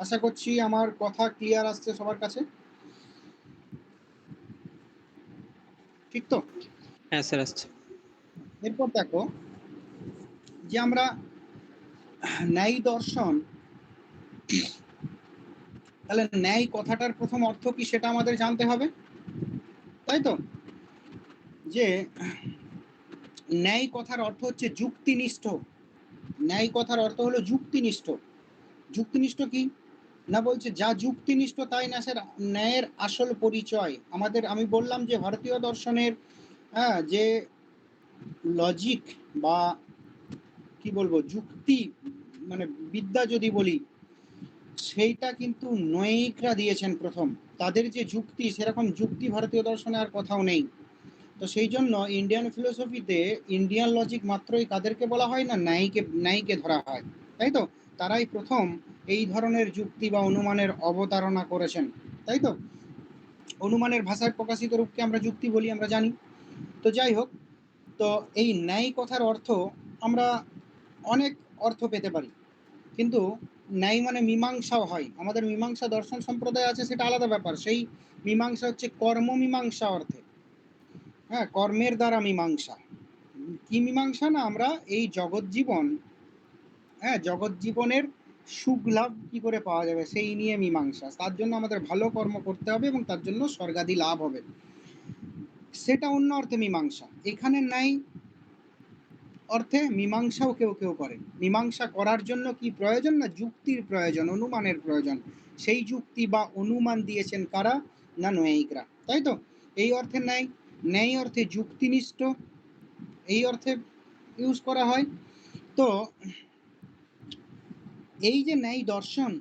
আশা করছি আমার কথা ক্লিয়ার আসছে সবার কাছে, ঠিক তো? হ্যাঁ স্যার আসছে। এরপর দেখো যে আমরা ন্যায় দর্শন, তাহলে ন্যায় কথাটার প্রথম অর্থ কি সেটা আমাদের জানতে হবে, তাই তো? যে ন্যায় কথার অর্থ হচ্ছে যুক্তিনিষ্ঠ। ন্যায় কথার অর্থ হলো যুক্তিনিষ্ঠ। যুক্তিনিষ্ঠ কি না, বলছে যা যুক্তিনিষ্ঠ তাই না স্যার ন্যায়ের আসল পরিচয়। আমাদের আমি বললাম যে ভারতীয় দর্শনের যে লজিক বা কি বলবো যুক্তি মানে বিদ্যা যদি বলি, সেইটা কিন্তু নৈয়িকরা দিয়েছেন প্রথম। তাদের যে যুক্তি, সেরকম যুক্তি ভারতীয় দর্শনে আর কোথাও নেই। তো সেই জন্য ইন্ডিয়ান ফিলোসফিতে ইন্ডিয়ান লজিক মাত্রই কাদেরকে বলা হয় না, ন্যায়কে ধরা হয়, তাই তো? তারাই প্রথম এই ধরনের যুক্তি বা অনুমানের অবতারণা করেছেন, তাই তো? অনুমানের ভাষায় প্রকাশিত রূপকে আমরা যুক্তি বলি, আমরা জানি। তো যাই হোক, তো এই ন্যায় কথার অর্থ আমরা অনেক অর্থ পেতে পারি, কিন্তু ন্যায় মানে মীমাংসাও হয়। আমাদের মীমাংসা দর্শন সম্প্রদায় আছে, সেটা আলাদা ব্যাপার। সেই মীমাংসা হচ্ছে কর্মমীমাংসা অর্থে, হ্যাঁ, কর্মের দ্বারা মীমাংসা। কি মীমাংসা না, আমরা এই জগৎ জীবন, হ্যাঁ, জগৎ জীবনের সুখ লাভ কি করে পাওয়া যাবে সেই নিয়ে মীমাংসা। তার জন্য আমাদের ভালো কর্ম করতে হবে এবং তার জন্য স্বর্গাদি লাভ হবে, সেটা অন্য অর্থে মীমাংসা। এখানে ন্যায় অর্থে মীমাংসাও কেউ কেউ করে। মীমাংসা করার জন্য কি প্রয়োজন না, যুক্তির প্রয়োজন, অনুমানের প্রয়োজন। সেই যুক্তি বা অনুমান দিয়েছেন কারা না, ন্যায়িকরা, তাই তো? এই অর্থে ন্যায়, ন্যায় অর্থে যুক্তিনিষ্ঠ, এই অর্থে ইউজ করা হয়। তো এই যে ন্যায় দর্শন,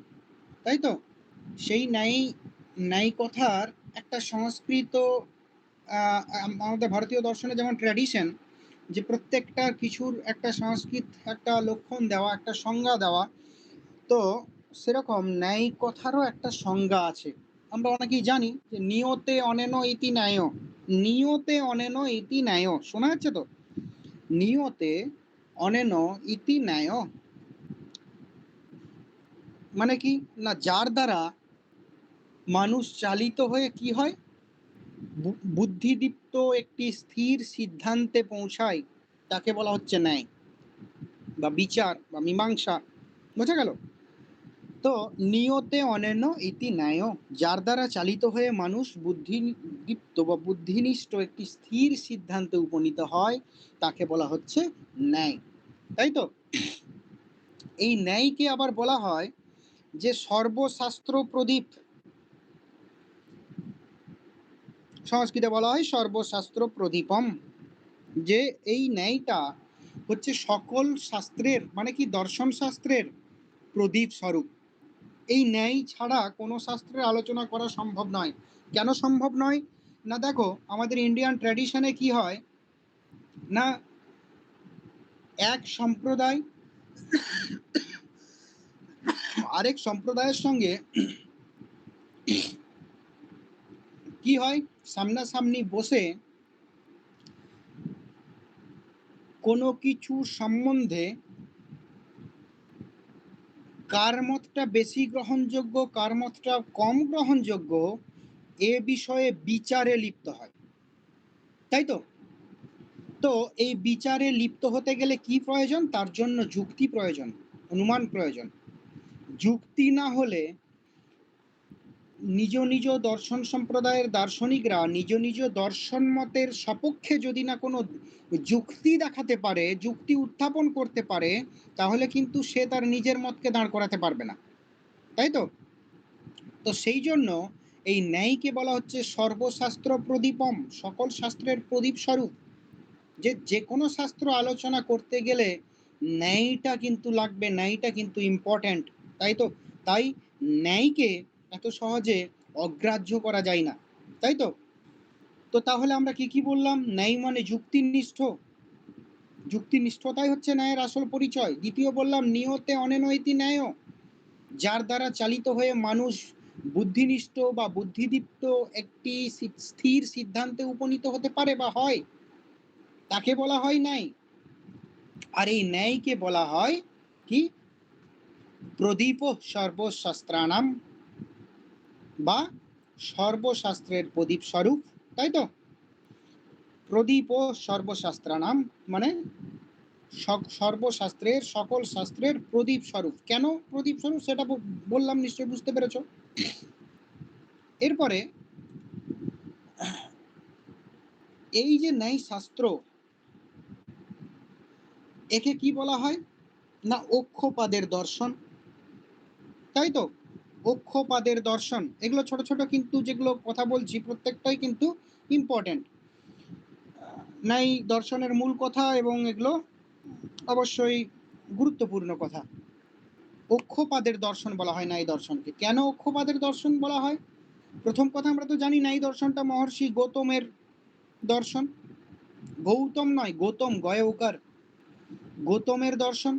তাই তো, সেই ন্যায় কথার একটা সংস্কৃত আমাদের ভারতীয় দর্শনে যেমন ট্র্যাডিশন, যে প্রত্যেকটা কিছুর একটা সংস্কৃত, একটা লক্ষণ দেওয়া, একটা সংজ্ঞা দেওয়া, তো সেরকম ন্যায় কথারও একটা সংজ্ঞা আছে। আমরা অনেকেই জানি যে নিয়তে অনেন ইতি ন্যায়। নিয়তে অনেন ইতি ন্যায়, শোনা যাচ্ছে তো? নিয়তে অনেন ইতি ন্যায় মানে কি না, যার দ্বারা মানুষ চালিত হয়ে কি হয়, বুদ্ধিদীপ্ত একটি স্থির সিদ্ধান্তে পৌঁছায়, তাকে বলা হচ্ছে ন্যায় বা বিচার বা মীমাংসা। বোঝা গেল? তো নিয়তে অনেন ইতি ন্যায়, যার দ্বারা চালিত হয়ে মানুষ বুদ্ধিদীপ্ত বা বুদ্ধিনিষ্ঠ একটি স্থির সিদ্ধান্তে উপনীত হয়, তাকে বলা হচ্ছে ন্যায়, তাই তো? এই ন্যায়কে আবার বলা হয় যে সর্বশাস্ত্র প্রদীপ। সংস্কৃতে বলা হয় সর্বশাস্ত্র প্রদীপম, যে এই ন্যায়টা হচ্ছে সকল শাস্ত্রের, মানে কি দর্শন শাস্ত্রের প্রদীপ স্বরূপ। এই ন্যায় ছাড়া কোনো শাস্ত্রের আলোচনা করা সম্ভব নয়। কেন সম্ভব নয় না, দেখো আমাদের ইন্ডিয়ান ট্র্যাডিশনে কি হয় না, এক সম্প্রদায় আরেক সম্প্রদায়ের সঙ্গে কি হয়, সামনাসামনি বসে কোনো কিছু সম্বন্ধে কার মতটা বেশি গ্রহণযোগ্য, কার মতটা কম গ্রহণযোগ্য, এ বিষয়ে বিচারে লিপ্ত হয়, তাই তো? তো এই বিচারে লিপ্ত হতে গেলে কি প্রয়োজন, তার জন্য যুক্তি প্রয়োজন, অনুমান প্রয়োজন। যুক্তি না হলে নিজ নিজ দর্শন সম্প্রদায়ের দার্শনিকরা নিজ নিজ দর্শন মতের সপক্ষে যদি না কোনো যুক্তি দেখাতে পারে, যুক্তি উত্থাপন করতে পারে, তাহলে কিন্তু সে তার নিজের মতকে দাঁড় করাতে পারবে না, তাই তো? তো সেই জন্য এই ন্যায়কে বলা হচ্ছে সর্বশাস্ত্র প্রদীপম, সকল শাস্ত্রের প্রদীপ স্বরূপ। যে কোনো শাস্ত্র আলোচনা করতে গেলে ন্যায়টা কিন্তু লাগবে, ন্যায়টা কিন্তু ইম্পর্ট্যান্ট, তাই তো? তাই ন্যায়কে এত সহজে অগ্রাহ্য করা যায় না, তাই তো? তো তাহলে আমরা কি কি বললাম, ন্যায় মানে যুক্তিনিষ্ঠ, যুক্তিনিষ্ঠতাই হচ্ছে ন্যায়ের আসল পরিচয়। দ্বিতীয় বললাম নিয়তে অনেনৈতি ন্যায়, যার দ্বারা চালিত হয়ে মানুষ বুদ্ধিনিষ্ঠ বা বুদ্ধিদীপ্ত একটি স্থির সিদ্ধান্তে উপনীত হতে পারে বা হয়, তাকে বলা হয় ন্যায়। আর এই ন্যায়কে বলা হয় কি প্রদীপ সর্বশাস্ত্রানাম, বা সর্বশাস্ত্রের প্রদীপ স্বরূপ, তাই তো? প্রদীপ সর্বশাস্ত্রানাম মানে সর্বশাস্ত্রের, সকল শাস্ত্রের প্রদীপ স্বরূপ। কেন প্রদীপ স্বরূপ সেটা বললাম, নিশ্চয়ই বুঝতে পেরেছ। এরপরে এই যে ন্যায় শাস্ত্র, একে কি বলা হয় না অক্ষপাদের দর্শন, তাই তো? অক্ষপাদের দর্শন, এগুলো ছোট ছোট কিন্তু যেগুলো কথা বলছি প্রত্যেকটাই কিন্তু ইম্পর্টেন্ট, ন্যায় দর্শনের মূল কথা, এবং এগুলো অবশ্যই গুরুত্বপূর্ণ কথা। অক্ষপাদের দর্শন বলা হয় ন্যায় দর্শনকে। কেন অক্ষপাদের দর্শন বলা হয়? প্রথম কথা, আমরা তো জানি ন্যায় দর্শনটা মহর্ষি গৌতমের দর্শন। গৌতম নয়, গৌতম, গয়ে উকার, গৌতমের দর্শন।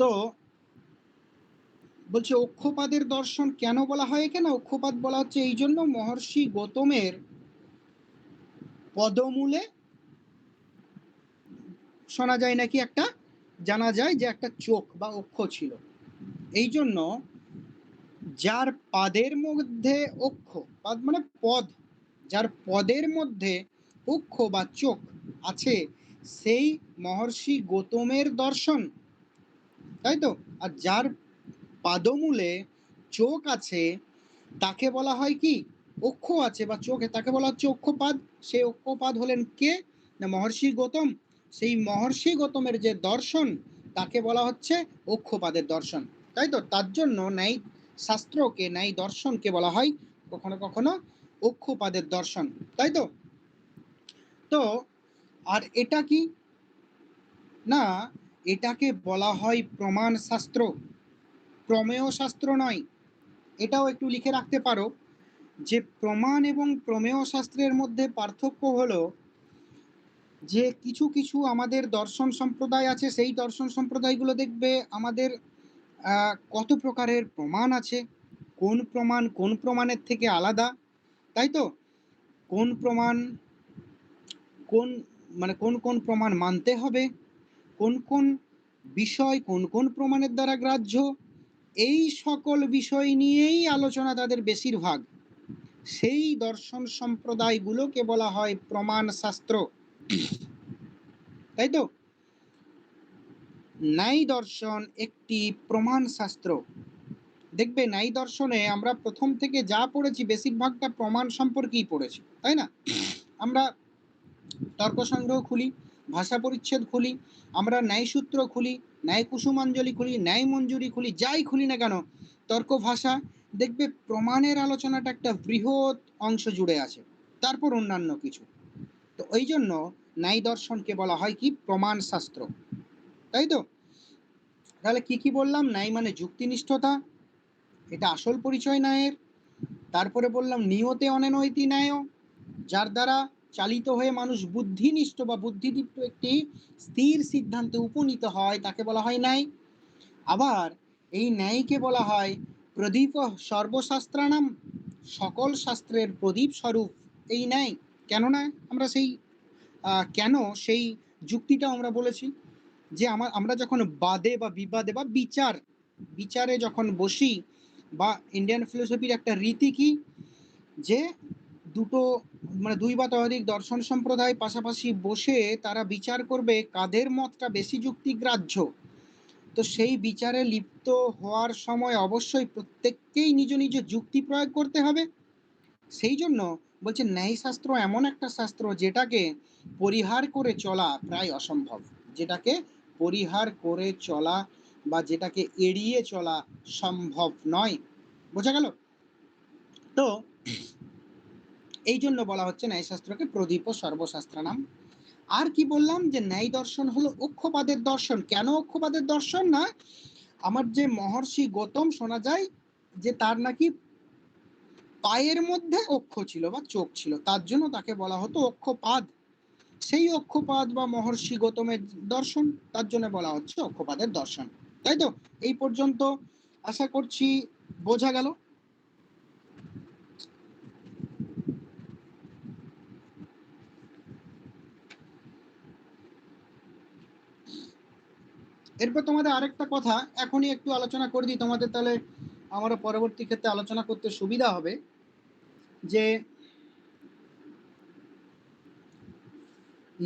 তো বলছে অক্ষপাদের দর্শন কেন বলা হয়? কেন অক্ষপাদ বলা হচ্ছে এই জন্য, মহর্ষি গৌতমের পদমূলে শোনা যায় নাকি একটা, জানা যায় যে একটা চোখ বা অক্ষ ছিল। এই জন্য যার পাদের মধ্যে অক্ষ, পাদ মানে পদ, যার পদের মধ্যে অক্ষ বা চোখ আছে সেই মহর্ষি গৌতমের দর্শন, তাই তো? আর যার পাদমূলে চোখ আছে তাকে বলা হয় কি, অক্ষ আছে বা চোখে, তাকে বলা হচ্ছে অক্ষপাদ। সেই অক্ষপাদ হলেন কে না মহর্ষি গৌতম। সেই মহর্ষি গৌতমের যে দর্শন তাকে বলা হচ্ছে অক্ষপাদের দর্শন, তাই তো? তার জন্য ন্যায় শাস্ত্রকে, ন্যায় দর্শনকে বলা হয় কখনো কখনো অক্ষপাদের দর্শন, তাই তো? তো আর এটা কি না, এটাকে বলা হয় প্রমাণ শাস্ত্র, প্রমেয় শাস্ত্র নয়। এটাও একটু লিখে রাখতে পারো যে প্রমাণ এবং প্রমেয় শাস্ত্রের মধ্যে পার্থক্য হলো যে কিছু কিছু আমাদের দর্শন সম্প্রদায় আছে, সেই দর্শন সম্প্রদায়গুলো দেখবে আমাদের কত প্রকারের প্রমাণ আছে, কোন প্রমাণ কোন প্রমাণের থেকে আলাদা, তাই তো? কোন প্রমাণ কোন মানে কোন কোন প্রমাণ মানতে হবে, কোন কোন বিষয় কোন কোন প্রমাণের দ্বারা গ্রাহ্য, এই সকল বিষয় নিয়েই আলোচনা তাদের বেশিরভাগ। সেই দর্শন সম্প্রদায়গুলোকে বলা হয় প্রমাণ শাস্ত্র, তাই তো? ন্যায় দর্শন একটি প্রমাণ শাস্ত্র। দেখবে ন্যায় দর্শনে আমরা প্রথম থেকে যা পড়েছি বেশিরভাগটা প্রমাণ সম্পর্কেই পড়েছি, তাই না? আমরা তর্ক সংগ্রহ খুলি, ভাষা পরিচ্ছেদ খুলি, আমরা ন্যায়সূত্র খুলি, ন্যায় কুসুমাঞ্জলি খুলি, ন্যায় মঞ্জুরি খুলি, যাই খুলি না কেন তর্ক ভাষা, দেখবে প্রমাণের আলোচনাটা একটা বৃহৎ অংশ জুড়ে আছে, তারপর অন্যান্য কিছু। তো ওই জন্য ন্যায় দর্শনকে বলা হয় কি প্রমাণ শাস্ত্র, তাই তো? তাহলে কি কি বললাম? ন্যায় মানে যুক্তিনিষ্ঠতা, এটা আসল পরিচয় ন্যায়ের। তারপরে বললাম নিয়তে অনেনৈতি ন্যায়, যার দ্বারা চালিত হয়ে মানুষ বুদ্ধিনিষ্ঠ বা বুদ্ধিদীপ্ত একটি স্থির সিদ্ধান্তে উপনীত হয়, তাকে বলা হয় ন্যায়। আবার এই ন্যায়কে বলা হয় প্রদীপ সর্বশাস্ত্রানাম, সকল শাস্ত্রের প্রদীপ স্বরূপ এই ন্যায়। কেননা আমরা সেই কেন সেই যুক্তিটা আমরা বলেছি যে আমরা যখন বাদে বা বিবাদে বা বিচারে যখন বসি, বা ইন্ডিয়ান ফিলোসফির একটা রীতি কি, যে দুটো মানে দুই বা ততোধিক দর্শন সম্প্রদায় পাশাপাশি বসে তারা বিচার করবে কাদের মতটা বেশি যুক্তিগ্রাহ্য। তো সেই বিচারে লিপ্ত হওয়ার সময় অবশ্যই প্রত্যেককেই নিজ নিজ যুক্তি প্রয়োগ করতে হবে। সেই জন্য বলছে ন্যায়শাস্ত্র এমন একটা শাস্ত্র যেটাকে পরিহার করে চলা প্রায় অসম্ভব, যেটাকে পরিহার করে চলা বা যেটাকে এড়িয়ে চলা সম্ভব নয়। বোঝা গেল? তো এই জন্য বলা হচ্ছে ন্যায়শাস্ত্রকে প্রদীপ সর্বশাস্ত্রানাম। আর কি বললাম যে ন্যায় দর্শন হলো অক্ষপাদের দর্শন। কেন অক্ষপাদের দর্শন? না আমার যে মহর্ষি গৌতম শোনা যায় যে তার নাকি পায়ের মধ্যে অক্ষ ছিল বা চোখ ছিল, তার জন্য তাকে বলা হতো অক্ষপাদ। সেই অক্ষপাদ বা মহর্ষি গৌতমের দর্শন, তার জন্য বলা হচ্ছে অক্ষপাদের দর্শন, তাই তো? এই পর্যন্ত আশা করছি বোঝা গেল। এরপর তোমাদের আরেকটা কথা এখনই একটু আলোচনা করে দিই, তোমাদের তাহলে আমারও পরবর্তী ক্ষেত্রে আলোচনা করতে সুবিধা হবে। যে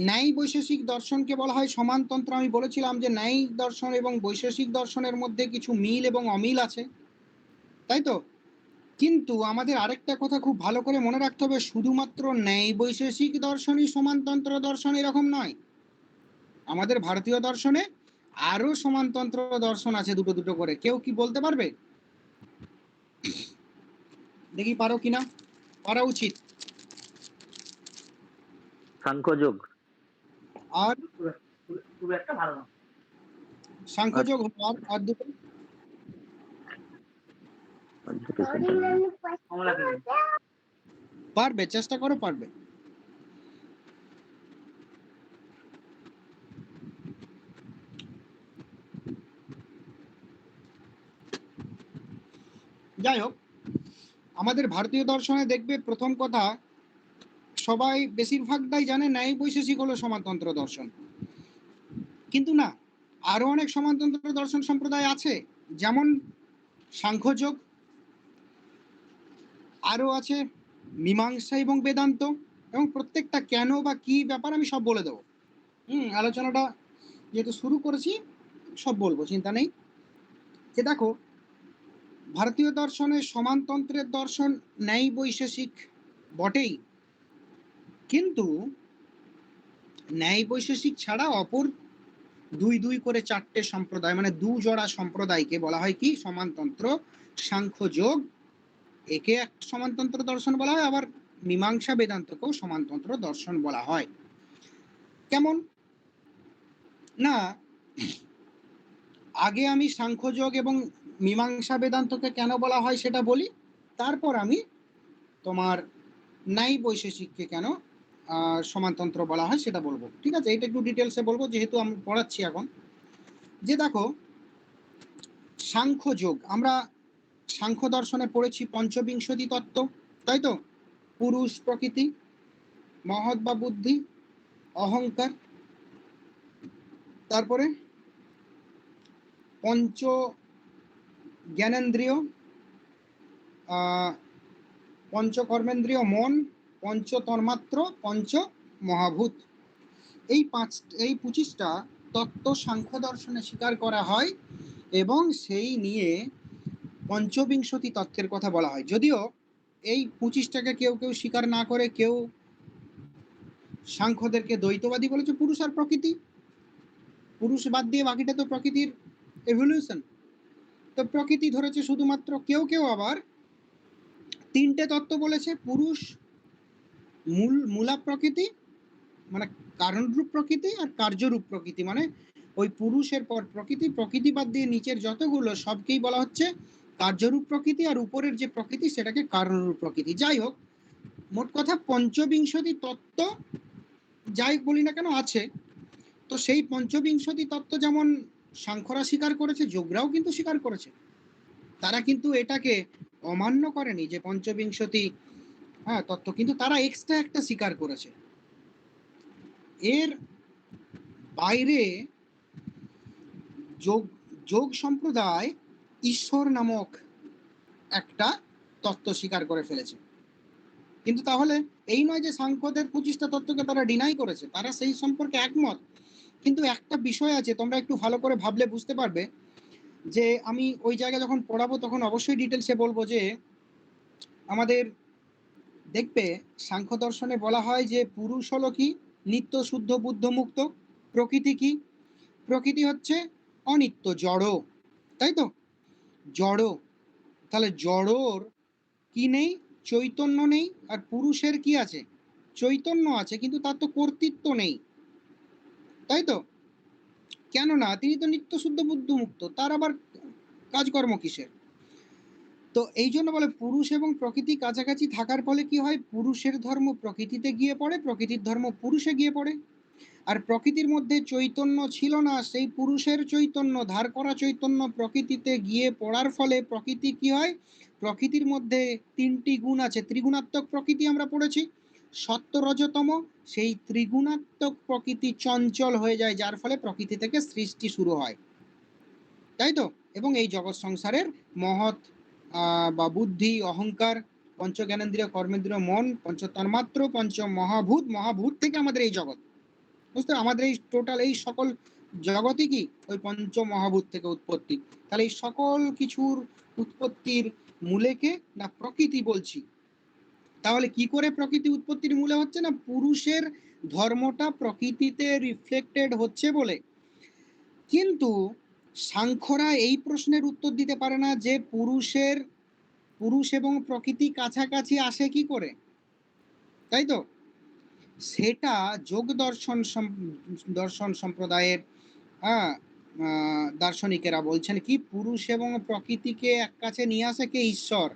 ন্যায় বৈশেষিক দর্শনকে বলা হয় সমানতন্ত্র। আমি বলেছিলাম যে ন্যায় দর্শন এবং বৈশেষিক দর্শনের মধ্যে কিছু মিল এবং অমিল আছে, তাই তো? কিন্তু আমাদের আরেকটা কথা খুব ভালো করে মনে রাখতে হবে, শুধুমাত্র ন্যায় বৈশেষিক দর্শনই সমানতন্ত্র দর্শন এরকম নয়। আমাদের ভারতীয় দর্শনে আরো সমানতন্ত্র দর্শন আছে, দুটো দুটো করে। কেউ কি বলতে পারবে? দেখি পারো কিনা, পারা উচিত। সাংখ্যযোগ আর খুব একটা ভালো না। সাংখ্যযোগ আর দুটো পারবে, চেষ্টা করো, পারবে। যাই হোক, আমাদের ভারতীয় দর্শনে দেখবে প্রথম কথা, সবাই বেশিরভাগটাই জানে ন্যায় বৈশেষিক হলো সমানতন্ত্র দর্শন, কিন্তু না, আরো অনেক সমানতন্ত্র দর্শন সম্প্রদায় আছে, যেমন সাংখ্যযোগ, আরো আছে মীমাংসা এবং বেদান্ত, এবং প্রত্যেকটা কেন বা কি ব্যাপার আমি সব বলে দেবো। আলোচনাটা যেহেতু শুরু করেছি সব বলবো, চিন্তা নেই। যে দেখো, ভারতীয় দর্শনে সমানতন্ত্রের দর্শন ন্যায় বৈশেষিক বটেই, কিন্তু ন্যায় বৈশেষিক ছাড়া অপর দুই দুই করে চারটে সম্প্রদায়, মানে দু জোড়া সম্প্রদায়কে বলা হয় কি সমানতন্ত্র। সাংখ্যযোগ একে এক সমানতন্ত্র দর্শন বলা হয়, আবার মীমাংসা বেদান্তকেও সমানতন্ত্র দর্শন বলা হয়। কেমন না, আগে আমি সাংখ্যযোগ এবং মীমাংসা বেদান্তকে কেন বলা হয় সেটা বলি, তারপর আমি তোমার ন্যায় বৈশেষিককে কেন সমানতন্ত্র বলা হয় সেটা বলবো, ঠিক আছে? এটা একটু ডিটেলসে বলবো যেহেতু আমি পড়াচ্ছি এখন। যে দেখো, সাংখ্যযোগ, আমরা সাংখ্য দর্শনে পড়েছি পঞ্চবিংশতি তত্ত্ব, তাই তো? পুরুষ, প্রকৃতি, মহৎ বা বুদ্ধি, অহংকার, তারপরে পঞ্চ জ্ঞানেন্দ্রিয়, পঞ্চকর্মেন্দ্রিয় মন, পঞ্চ তন্মাত্র, পঞ্চ মহাভূত। এই 25টা তত্ত্ব সাংখ্য দর্শনে স্বীকার করা হয়, এবং সেই নিয়ে পঞ্চবিংশতি তত্ত্বের কথা বলা হয়। যদিও এই 25টাকে কেউ কেউ স্বীকার না করে কেউ সাংখ্যদেরকে দ্বৈতবাদী বলেছে, পুরুষ আর প্রকৃতি, পুরুষ বাদ দিয়ে বাকিটা তো প্রকৃতির এভলিউশন, তো প্রকৃতি ধরেছে শুধুমাত্র। কেউ কেউ আবার 3টে তত্ত্ব বলেছে, পুরুষ, মূলা প্রকৃতি মানে কারণরূপ প্রকৃতি, আর কার্যরূপ প্রকৃতি মানে ওই পুরুষের পর প্রকৃতি, প্রকৃতি বাদ দিয়ে নিচের যতগুলো সবকেই বলা হচ্ছে কার্যরূপ প্রকৃতি, আর উপরের যে প্রকৃতি সেটাকে কারণরূপ প্রকৃতি। যাই হোক, মোট কথা পঞ্চবিংশতি তত্ত্ব যাই বলি না কেন আছে। তো সেই পঞ্চবিংশতি তত্ত্ব যেমন সাংখ্যরা স্বীকার করেছে, যোগরাও কিন্তু স্বীকার করেছে। তারা কিন্তু এটাকে অমান্য করেনি যে পঞ্চবিংশতি তত্ত্ব, কিন্তু তারা এক্সট্রা একটা স্বীকার করেছে। এর বাইরে যোগ সম্প্রদায় ঈশ্বর নামক একটা তত্ত্ব স্বীকার করে ফেলেছে। কিন্তু তাহলে এই নয় যে সাংখ্যদের 25টা তত্ত্বকে তারা ডিনাই করেছে, তারা সেই সম্পর্কে একমত। কিন্তু একটা বিষয় আছে, তোমরা একটু ভালো করে ভাবলে বুঝতে পারবে, যে আমি ওই জায়গায় যখন পড়াবো তখন অবশ্যই ডিটেলসে বলবো। যে আমাদের দেখবে সাংখ্য দর্শনে বলা হয় যে পুরুষ হলো কি নিত্য, শুদ্ধ, বুদ্ধ, মুক্ত। প্রকৃতি কি? প্রকৃতি হচ্ছে অনিত্য, জড়, তাই তো? জড়, তাহলে জড়র কি নেই? চৈতন্য নেই। আর পুরুষের কি আছে? চৈতন্য আছে, কিন্তু তার তো কর্তৃত্ব নেই, তাই তো? কেননা তিনি তো নিত্য, শুদ্ধ, বুদ্ধ, মুক্ত, তার আবার কাজকর্ম কিসের? তো এই জন্য বলে পুরুষ এবং প্রকৃতি কাছাকাছি থাকার ফলে কি হয়, পুরুষের ধর্ম প্রকৃতিতে গিয়ে পড়ে, প্রকৃতির ধর্ম পুরুষে গিয়ে পড়ে। আর প্রকৃতির মধ্যে চৈতন্য ছিল না, সেই পুরুষের চৈতন্য, ধার করা চৈতন্য প্রকৃতিতে গিয়ে পড়ার ফলে প্রকৃতি কি হয়, প্রকৃতির মধ্যে 3টি গুণ আছে, ত্রিগুণাত্মক প্রকৃতি আমরা পড়েছি, সত্য, রজতম। সেই ত্রিগুণাত্মক প্রকৃতি চঞ্চল হয়ে যায়, যার ফলে প্রকৃতি থেকে সৃষ্টি শুরু হয়। তাই তো? এবং এই জগৎ সংসারের মহৎ বা বুদ্ধি, অহংকার, পঞ্চ জ্ঞানেন্দ্রিয়, কর্মেন্দ্রিয়, মন, পঞ্চ তন্মাত্র, পঞ্চ মহাভূত, মহাভূত থেকে আমাদের এই জগৎ, বুঝতে, আমাদের এই টোটাল এই সকল জগতই কি ওই পঞ্চ মহাভূত থেকে উৎপত্তি। তাহলে এই সকল কিছুর উৎপত্তির মূলেকে না প্রকৃতি বলছি। তাহলে কি করে প্রকৃতি উৎপত্তির মূলে হচ্ছে না পুরুষের ধর্মটা প্রকৃতিতে রিফ্লেক্টেড হচ্ছে বলে। কিন্তু সাংখ্যরা এই প্রশ্নের উত্তর দিতে পারে না যে পুরুষ এবং প্রকৃতি কাছাকাছি আসে কি করে, তাই তো? সেটা যোগ দর্শন সম্প্রদায়ের দার্শনিকেরা বলছেন কি পুরুষ এবং প্রকৃতিকে এক কাছে নিয়ে আসে কে? ঈশ্বর,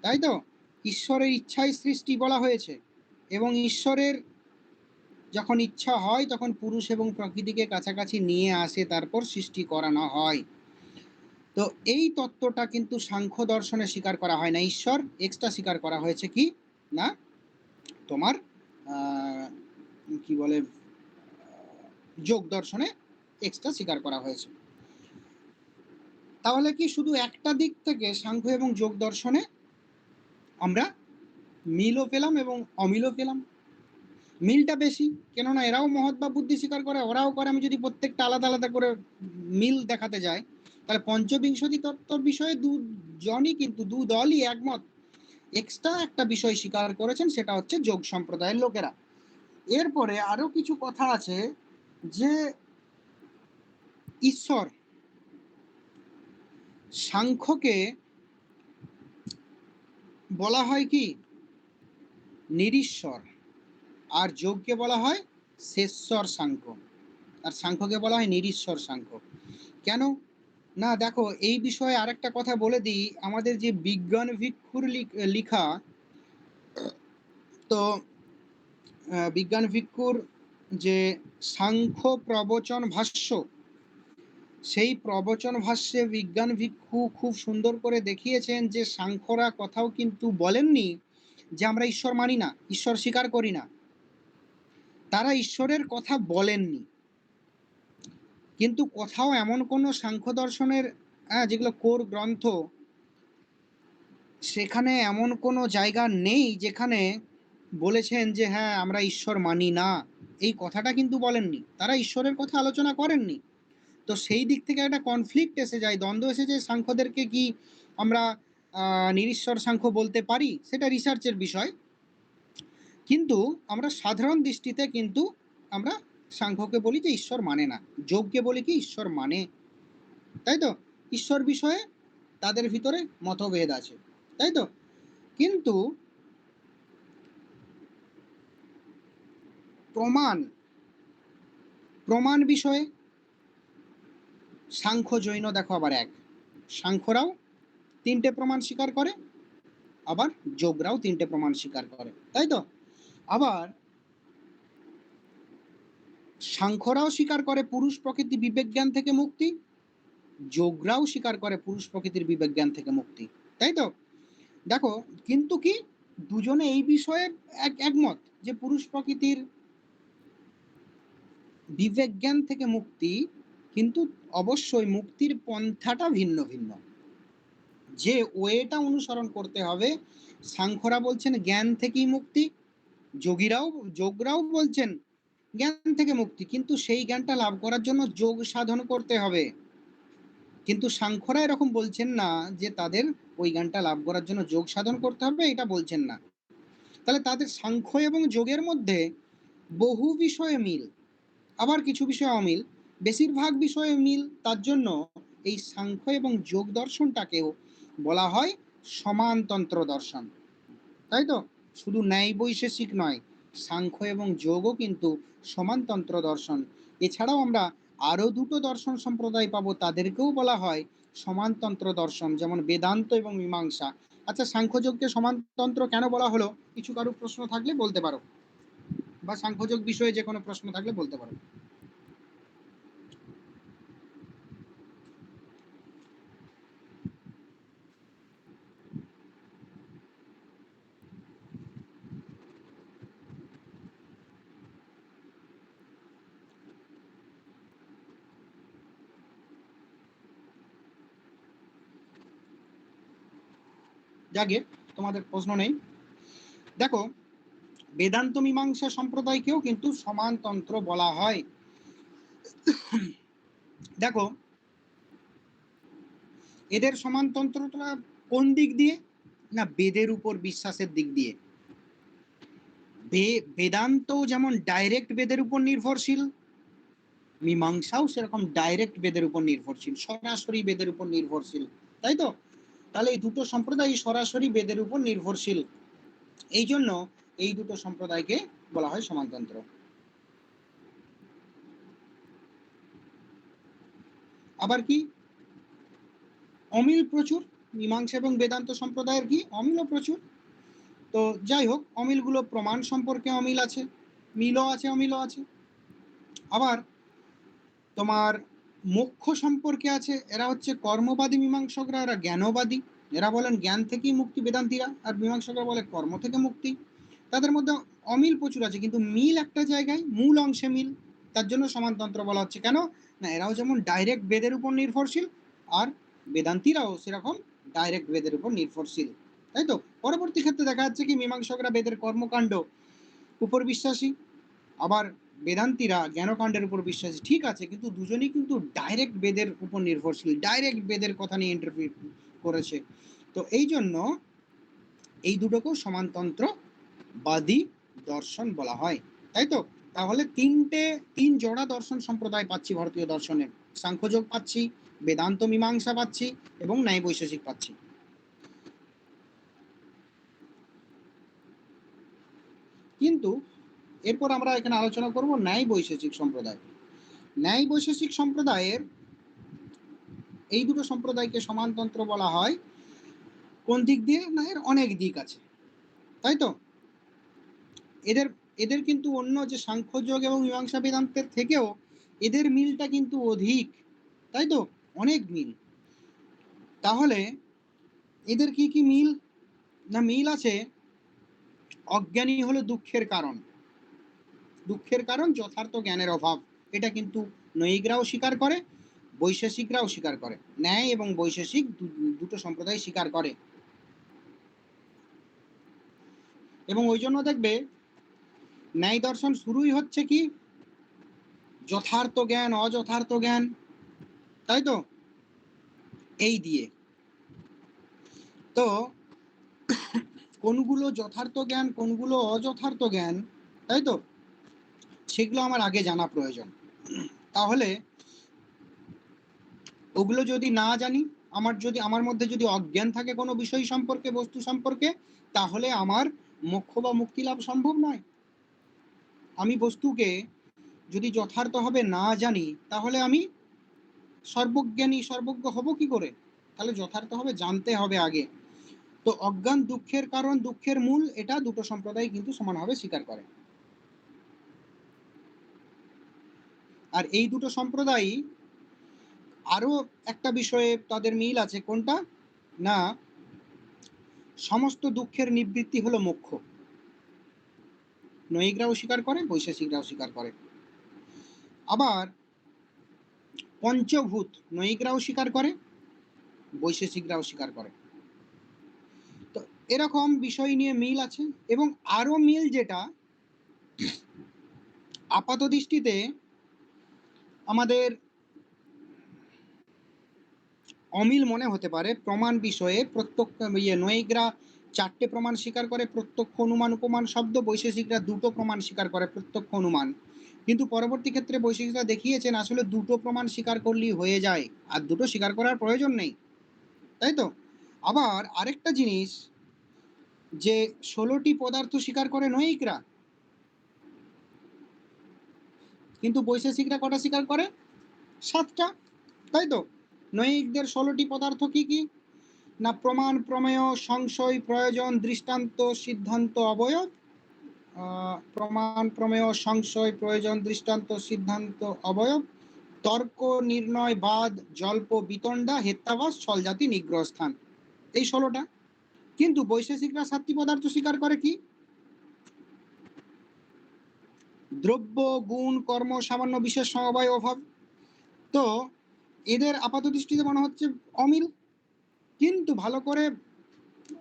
তাই তো? ঈশ্বরের ইচ্ছাই সৃষ্টি বলা হয়েছে, এবং ঈশ্বরের যখন ইচ্ছা হয় তখন পুরুষ এবং প্রকৃতিকে কাছাকাছি নিয়ে আসে, তারপর সৃষ্টি করানো হয়। তো এই তত্ত্বটা কিন্তু সাংখ্য দর্শনে স্বীকার করা হয় না। ঈশ্বর এক্সট্রা স্বীকার করা হয়েছে কি না তোমার কি বলে যোগ দর্শনে এক্সট্রা স্বীকার করা হয়েছে। তাহলে কি শুধু একটা দিক থেকে সাংখ্য এবং যোগ দর্শনে আমরা মিলও পেলাম এবং অমিলও পেলাম। মিলটা বেশি, কেননা এরাও মহৎ বা বুদ্ধি স্বীকার করে, ওরাও করে। আমি যদি প্রত্যেকটা আলাদা আলাদা করে মিল দেখাতে যাই, তাহলে পঞ্চবিংশতি তত্ত্বর বিষয়ে দুজনই কিন্তু দু দলই একমত। এক্সট্রা একটা বিষয় স্বীকার করেছেন, সেটা হচ্ছে যোগ সম্প্রদায়ের লোকেরা। এরপরে আরো কিছু কথা আছে যে ঈশ্বর, সাংখ্যকে বলা হয় কি নিরীশ্বর, আর যোগকে বলা হয় শেষর সাংখ্য, আর সাংখ্যকে বলা হয় নিরীশ্বর সাংখ্য। কেন না, দেখো এই বিষয়ে আরেকটা কথা বলে দিই। আমাদের যে বিজ্ঞান ভিক্ষুর লিখা, তো বিজ্ঞান ভিক্ষুর যে সাংখ্য প্রবচন ভাষ্য, সেই প্রবচন ভাষ্যে বিজ্ঞান ভিক্ষু খুব সুন্দর করে দেখিয়েছেন যে সাংখ্যরা কোথাও কিন্তু বলেননি যে আমরা ঈশ্বর মানি না, ঈশ্বর স্বীকার করি না। তারা ঈশ্বরের কথা বলেননি, কিন্তু কোথাও এমন কোনো সাংখ্য দর্শনের যেগুলো কোর গ্রন্থ, সেখানে এমন কোনো জায়গা নেই যেখানে বলেছেন যে হ্যাঁ আমরা ঈশ্বর মানি না, এই কথাটা কিন্তু বলেননি। তারা ঈশ্বরের কথা আলোচনা করেননি। তো সেই দিক থেকে একটা কনফ্লিক্ট এসে যায়, দ্বন্দ্ব এসে যায়। সাংখ্যদেরকে কি আমরা নিরীশ্বর সাংখ্য বলতে পারি? সেটা রিসার্চের বিষয়, কিন্তু আমরা সাধারণ দৃষ্টিতে কিন্তু আমরা সাংখ্যকে বলি যে ঈশ্বর মানে না, যোগকে বলি কি ঈশ্বর মানে, তাই তো? ঈশ্বর বিষয়ে তাদের ভিতরে মতভেদ আছে, তাই তো? কিন্তু প্রমাণ বিষয়ে সাংখ্য জৈন দেখো আবার এক। সাংখ্যরাও তিনটে প্রমাণ স্বীকার করে, আবার যোগরাও তিনটে প্রমাণ স্বীকার করে, তাই তো? আবার সাংখ্যরাও স্বীকার করে পুরুষ প্রকৃতি বিবেক জ্ঞান থেকে মুক্তি, যোগরাও স্বীকার করে পুরুষ প্রকৃতির বিবেক জ্ঞান থেকে মুক্তি, তাই তো? দেখো কিন্তু কি দুজনে এই বিষয়ে একমত যে পুরুষ প্রকৃতির বিবেক জ্ঞান থেকে মুক্তি, কিন্তু অবশ্যই মুক্তির পন্থাটা ভিন্ন ভিন্ন, যে ওয়েটা অনুসরণ করতে হবে। সাংখ্যরা বলছেন জ্ঞান থেকেই মুক্তি, যোগরাও বলছেন জ্ঞান থেকে মুক্তি, কিন্তু সেই জ্ঞানটা লাভ করার জন্য যোগ সাধন করতে হবে। কিন্তু সাংখ্যরা এরকম বলছেন না যে তাদের ওই জ্ঞানটা লাভ করার জন্য যোগ সাধন করতে হবে, এটা বলছেন না। তাহলে তাদের সাংখ্য এবং যোগের মধ্যে বহু বিষয়ে মিল, আবার কিছু বিষয়ে অমিল, বেশিরভাগ বিষয়ে মিল। তার জন্য এই সাংখ্য এবং যোগ দর্শনটাকেও বলা হয় সমানতন্ত্র দর্শন, তাই তো? শুধু ন্যায় বৈশেষিক নয়, সাংখ্য এবং যোগও কিন্তু সমানতন্ত্র দর্শন। এছাড়াও আমরা আরো দুটো দর্শন সম্প্রদায় পাবো, তাদেরকেও বলা হয় সমানতন্ত্র দর্শন, যেমন বেদান্ত এবং মীমাংসা। আচ্ছা, সাংখ্যযোগকে সমানতন্ত্র কেন বলা হলো? কিছু কারো প্রশ্ন থাকলে বলতে পারো, বা সাংখ্যযোগ বিষয়ে যে কোনো প্রশ্ন থাকলে বলতে পারো। যাকে তোমাদের প্রশ্ন নেই। দেখো, বেদান্ত মীমাংসা সম্প্রদায়কেও কিন্তু সমানতন্ত্র বলা হয়। দেখো, এদের সমানতন্ত্রটা কোন দিক দিয়ে? না, বেদের উপর বিশ্বাসের দিক দিয়ে। বেদান্ত যেমন ডাইরেক্ট বেদের উপর নির্ভরশীল, মীমাংসাও সেরকম ডাইরেক্ট বেদের উপর নির্ভরশীল, সরাসরি বেদের উপর নির্ভরশীল, তাই তো? তাহলে এই দুটো সম্প্রদায় সরাসরি বেদের উপর নির্ভরশীল, এই জন্য এই দুটো সম্প্রদায়কে বলা হয় সমানতন্ত্র। আবার কি অমিল প্রচুর, মীমাংসা এবং বেদান্ত সম্প্রদায়ের কি অমিলও প্রচুর। তো যাই হোক, অমিলগুলো প্রমাণ সম্পর্কে অমিল আছে, মিলও আছে, অমিলও আছে। আবার তোমার মোক্ষ সম্পর্কে আছে, এরা হচ্ছে কর্মবাদী মীমাংসকরা, এরা জ্ঞানবাদী, এরা বলেন জ্ঞান থেকেই মুক্তি বেদান্তীরা, আর মীমাংসকরা বলে কর্ম থেকে মুক্তি। তাদের মধ্যে অমিল প্রচুর আছে, কিন্তু মিল একটা জায়গায়, মূল অংশে মিল, তার জন্য সমানতন্ত্র বলা হচ্ছে। কেন না, এরাও যেমন ডাইরেক্ট বেদের উপর নির্ভরশীল, আর বেদান্তীরাও সেরকম ডাইরেক্ট বেদের উপর নির্ভরশীল, তাই তো? পরবর্তী ক্ষেত্রে দেখা যাচ্ছে কি মীমাংসকরা বেদের কর্মকাণ্ড উপর বিশ্বাসী, আবার বেদান্তীরা জ্ঞানকাণ্ডের উপর বিশ্বাসী। ঠিক আছে, কিন্তু দুজনেই কিন্তু ডাইরেক্ট বেদের উপর নির্ভরশীল, ডাইরেক্ট বেদের কথা নিয়ে ইন্টারভিউ করেছে। তো এই জন্য এই দুটোকেও সমানতন্ত্রবাদী দর্শন বলা হয়, তাই তো? তাহলে তিন জোড়া দর্শন সম্প্রদায় পাচ্ছি ভারতীয় দর্শনের, সাংখ্যযোগ পাচ্ছি, বেদান্ত মীমাংসা পাচ্ছি, এবং ন্যায় বৈশেষিক পাচ্ছি। কিন্তু এরপর আমরা এখানে আলোচনা করব ন্যায় বৈশেষিক সম্প্রদায়। ন্যায় বৈশেষিক সম্প্রদায়ের এই দুটো সম্প্রদায়কে সমানতন্ত্র বলা হয় কোন দিক দিয়ে? না, এর অনেক দিক আছে, তাই তো? এদের এদের কিন্তু অন্য যে সাংখ্যযোগ এবং মীমাংসা বেদান্তের থেকেও এদের মিলটা কিন্তু অধিক, তাই তো? অনেক মিল। তাহলে এদের কি কি মিল? না, মিল আছে অজ্ঞানী হলো দুঃখের কারণ, দুঃখের কারণ যথার্থ জ্ঞানের অভাব, এটা কিন্তু নৈগরাও স্বীকার করে, বৈশেষিকরাও স্বীকার করে, ন্যায় এবং বৈশেষিক দুটো সম্প্রদায় স্বীকার করে। এবং ওই জন্য দেখবে ন্যায় দর্শন শুরুই হচ্ছে কি যথার্থ জ্ঞান অযথার্থ জ্ঞান, তাই তো? এই দিয়ে তো কোনগুলো যথার্থ জ্ঞান কোনগুলো অযথার্থ জ্ঞান, তাই তো, সেগুলো আমার আগে জানা প্রয়োজন। তাহলে ওগুলো যদি না জানি, আমার মধ্যে যদি অজ্ঞান থাকে কোনো বিষয় সম্পর্কে, বস্তু সম্পর্কে, তাহলে আমার মোক্ষ বা মুক্তি লাভ সম্ভব নয়। আমি বস্তুকে যদি যথার্থভাবে না জানি, তাহলে আমি সর্বজ্ঞানী সর্বজ্ঞ হব কি করে? তাহলে যথার্থভাবে জানতে হবে আগে। তো অজ্ঞান দুঃখের কারণ, দুঃখের মূল, এটা দুটো সম্প্রদায় কিন্তু সমানভাবে স্বীকার করে। আর এই দুটো সম্প্রদায় আরো একটা বিষয়ে তাদের মিল আছে, কোনটা? না, সমস্ত দুঃখের নিবৃত্তি হলো মোক্ষ, নৈগরাও স্বীকার করে, বৈশেষিকরাও স্বীকার করে। আবার পঞ্চভূত নৈগরাও স্বীকার করে, বৈশেষিকরাও স্বীকার করে। তো এরকম বিষয় নিয়ে মিল আছে। এবং আরো মিল যেটা আপাত দৃষ্টিতে আমাদের অমিল মনে হতে পারে, প্রমাণ বিষয়ে প্রত্যক্ষ নৈগরা 4টে প্রমাণ স্বীকার করে, প্রত্যক্ষ অনুমান উপমান শব্দ, বৈশেষিকরা 2টো প্রমাণ স্বীকার করে, প্রত্যক্ষ অনুমান। কিন্তু পরবর্তী ক্ষেত্রে বৈশেষিকরা দেখিয়েছেন আসলে 2টো প্রমাণ স্বীকার করলেই হয়ে যায়, আর 2টো স্বীকার করার প্রয়োজন নেই, তাই তো? আবার আরেকটা জিনিস, যে 16টি পদার্থ স্বীকার করে নৈগরা, কিন্তু বৈশেষিকরা কটা স্বীকার করে? 7টা, তাই তো? নৈগদের 16টি পদার্থ কি কি? না, প্রমাণ প্রমেয় সংশয় প্রয়োজন দৃষ্টান্ত সিদ্ধান্ত অবয়ব, প্রমাণ প্রমেয় সংশয় প্রয়োজন দৃষ্টান্ত সিদ্ধান্ত অবয়ব, তর্ক নির্ণয় বাদ জল্প বিতণ্ডা হেত্যাবাস ছলজাতি নিগ্রহ স্থান, এই 16টা। কিন্তু বৈশেষিকরা 7টি পদার্থ স্বীকার করে কি? দ্রব্য গুণ কর্ম সামান্য বিশেষ সমবায় অভাব। তো এদের আপাত দৃষ্টিতে মনে হচ্ছে অমিল, কিন্তু ভালো করে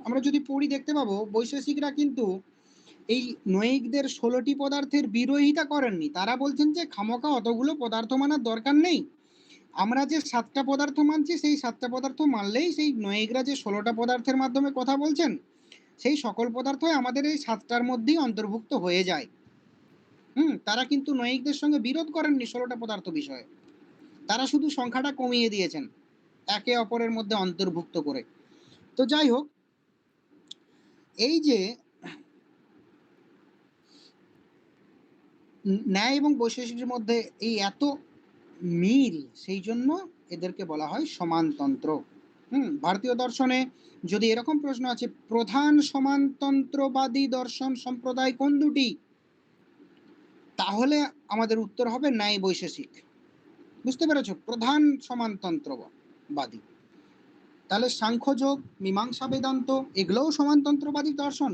আমরা যদি পড়ি দেখতে পাবো বৈশেষিকরা কিন্তু এই নৈয়িকদের 16টি পদার্থের বিরোধিতা করেননি। তারা বলছেন যে খামোকা অতগুলো পদার্থ মানার দরকার নেই, আমরা যে 7টা পদার্থ মানছি সেই 7টা পদার্থ মানলেই সেই নৈয়িকরা যে 16টা পদার্থের মাধ্যমে কথা বলছেন সেই সকল পদার্থই আমাদের এই 7টার মধ্যেই অন্তর্ভুক্ত হয়ে যায়। তারা কিন্তু নৈয়িকদের সঙ্গে বিরোধ করেননি 16টা পদার্থ বিষয়ে, তারা শুধু সংখ্যাটা কমিয়ে দিয়েছেন একে অপরের মধ্যে অন্তর্ভুক্ত করে। তো যাই হোক, এই যে ন্যায় এবং বৈশেষিকের মধ্যে এই এত মিল, সেই জন্য এদেরকে বলা হয় সমানতন্ত্র। ভারতীয় দর্শনে যদি এরকম প্রশ্ন আছে, প্রধান সমানতন্ত্রবাদী দর্শন সম্প্রদায় কোন দুটি, তাহলে আমাদের উত্তর হবে ন্যায় বৈশেষিক। বুঝতে পেরেছো? প্রধান সমানতন্ত্রবাদী, তাহলে সাংখ্যযোগ, মীমাংসা বেদান্ত এগুলোও সমানতন্ত্রবাদী দর্শন,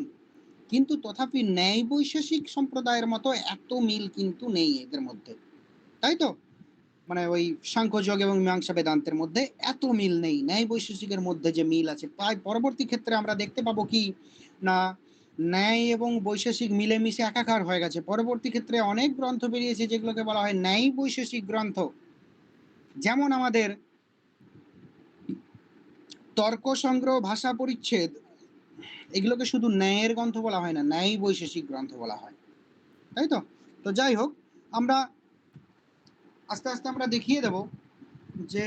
কিন্তু তথাপি ন্যায় বৈশেষিক সম্প্রদায়ের মতো এত মিল কিন্তু নেই এদের মধ্যে, তাই তো? মানে ওই সাংখ্যযোগ এবং মীমাংসা বেদান্তের মধ্যে এত মিল নেই, ন্যায় বৈশেষিকের মধ্যে যে মিল আছে প্রায় পরবর্তী ক্ষেত্রে আমরা দেখতে পাবো কি না, ন্যায় এবং বৈশেষিক মিলেমিশে একাকার হয়ে গেছে। পরবর্তী ক্ষেত্রে অনেক গ্রন্থ বেরিয়েছে যেগুলোকে বলা হয় ন্যায় বৈশেষিক গ্রন্থ, যেমন আমাদের তর্ক সংগ্রহ, ভাষা পরিচ্ছেদ, এগুলোকে শুধু ন্যায়ের গ্রন্থ বলা হয় না, ন্যায় বৈশেষিক গ্রন্থ বলা হয়, তাই তো? তো যাই হোক, আমরা আস্তে আস্তে আমরা দেখিয়ে দেব যে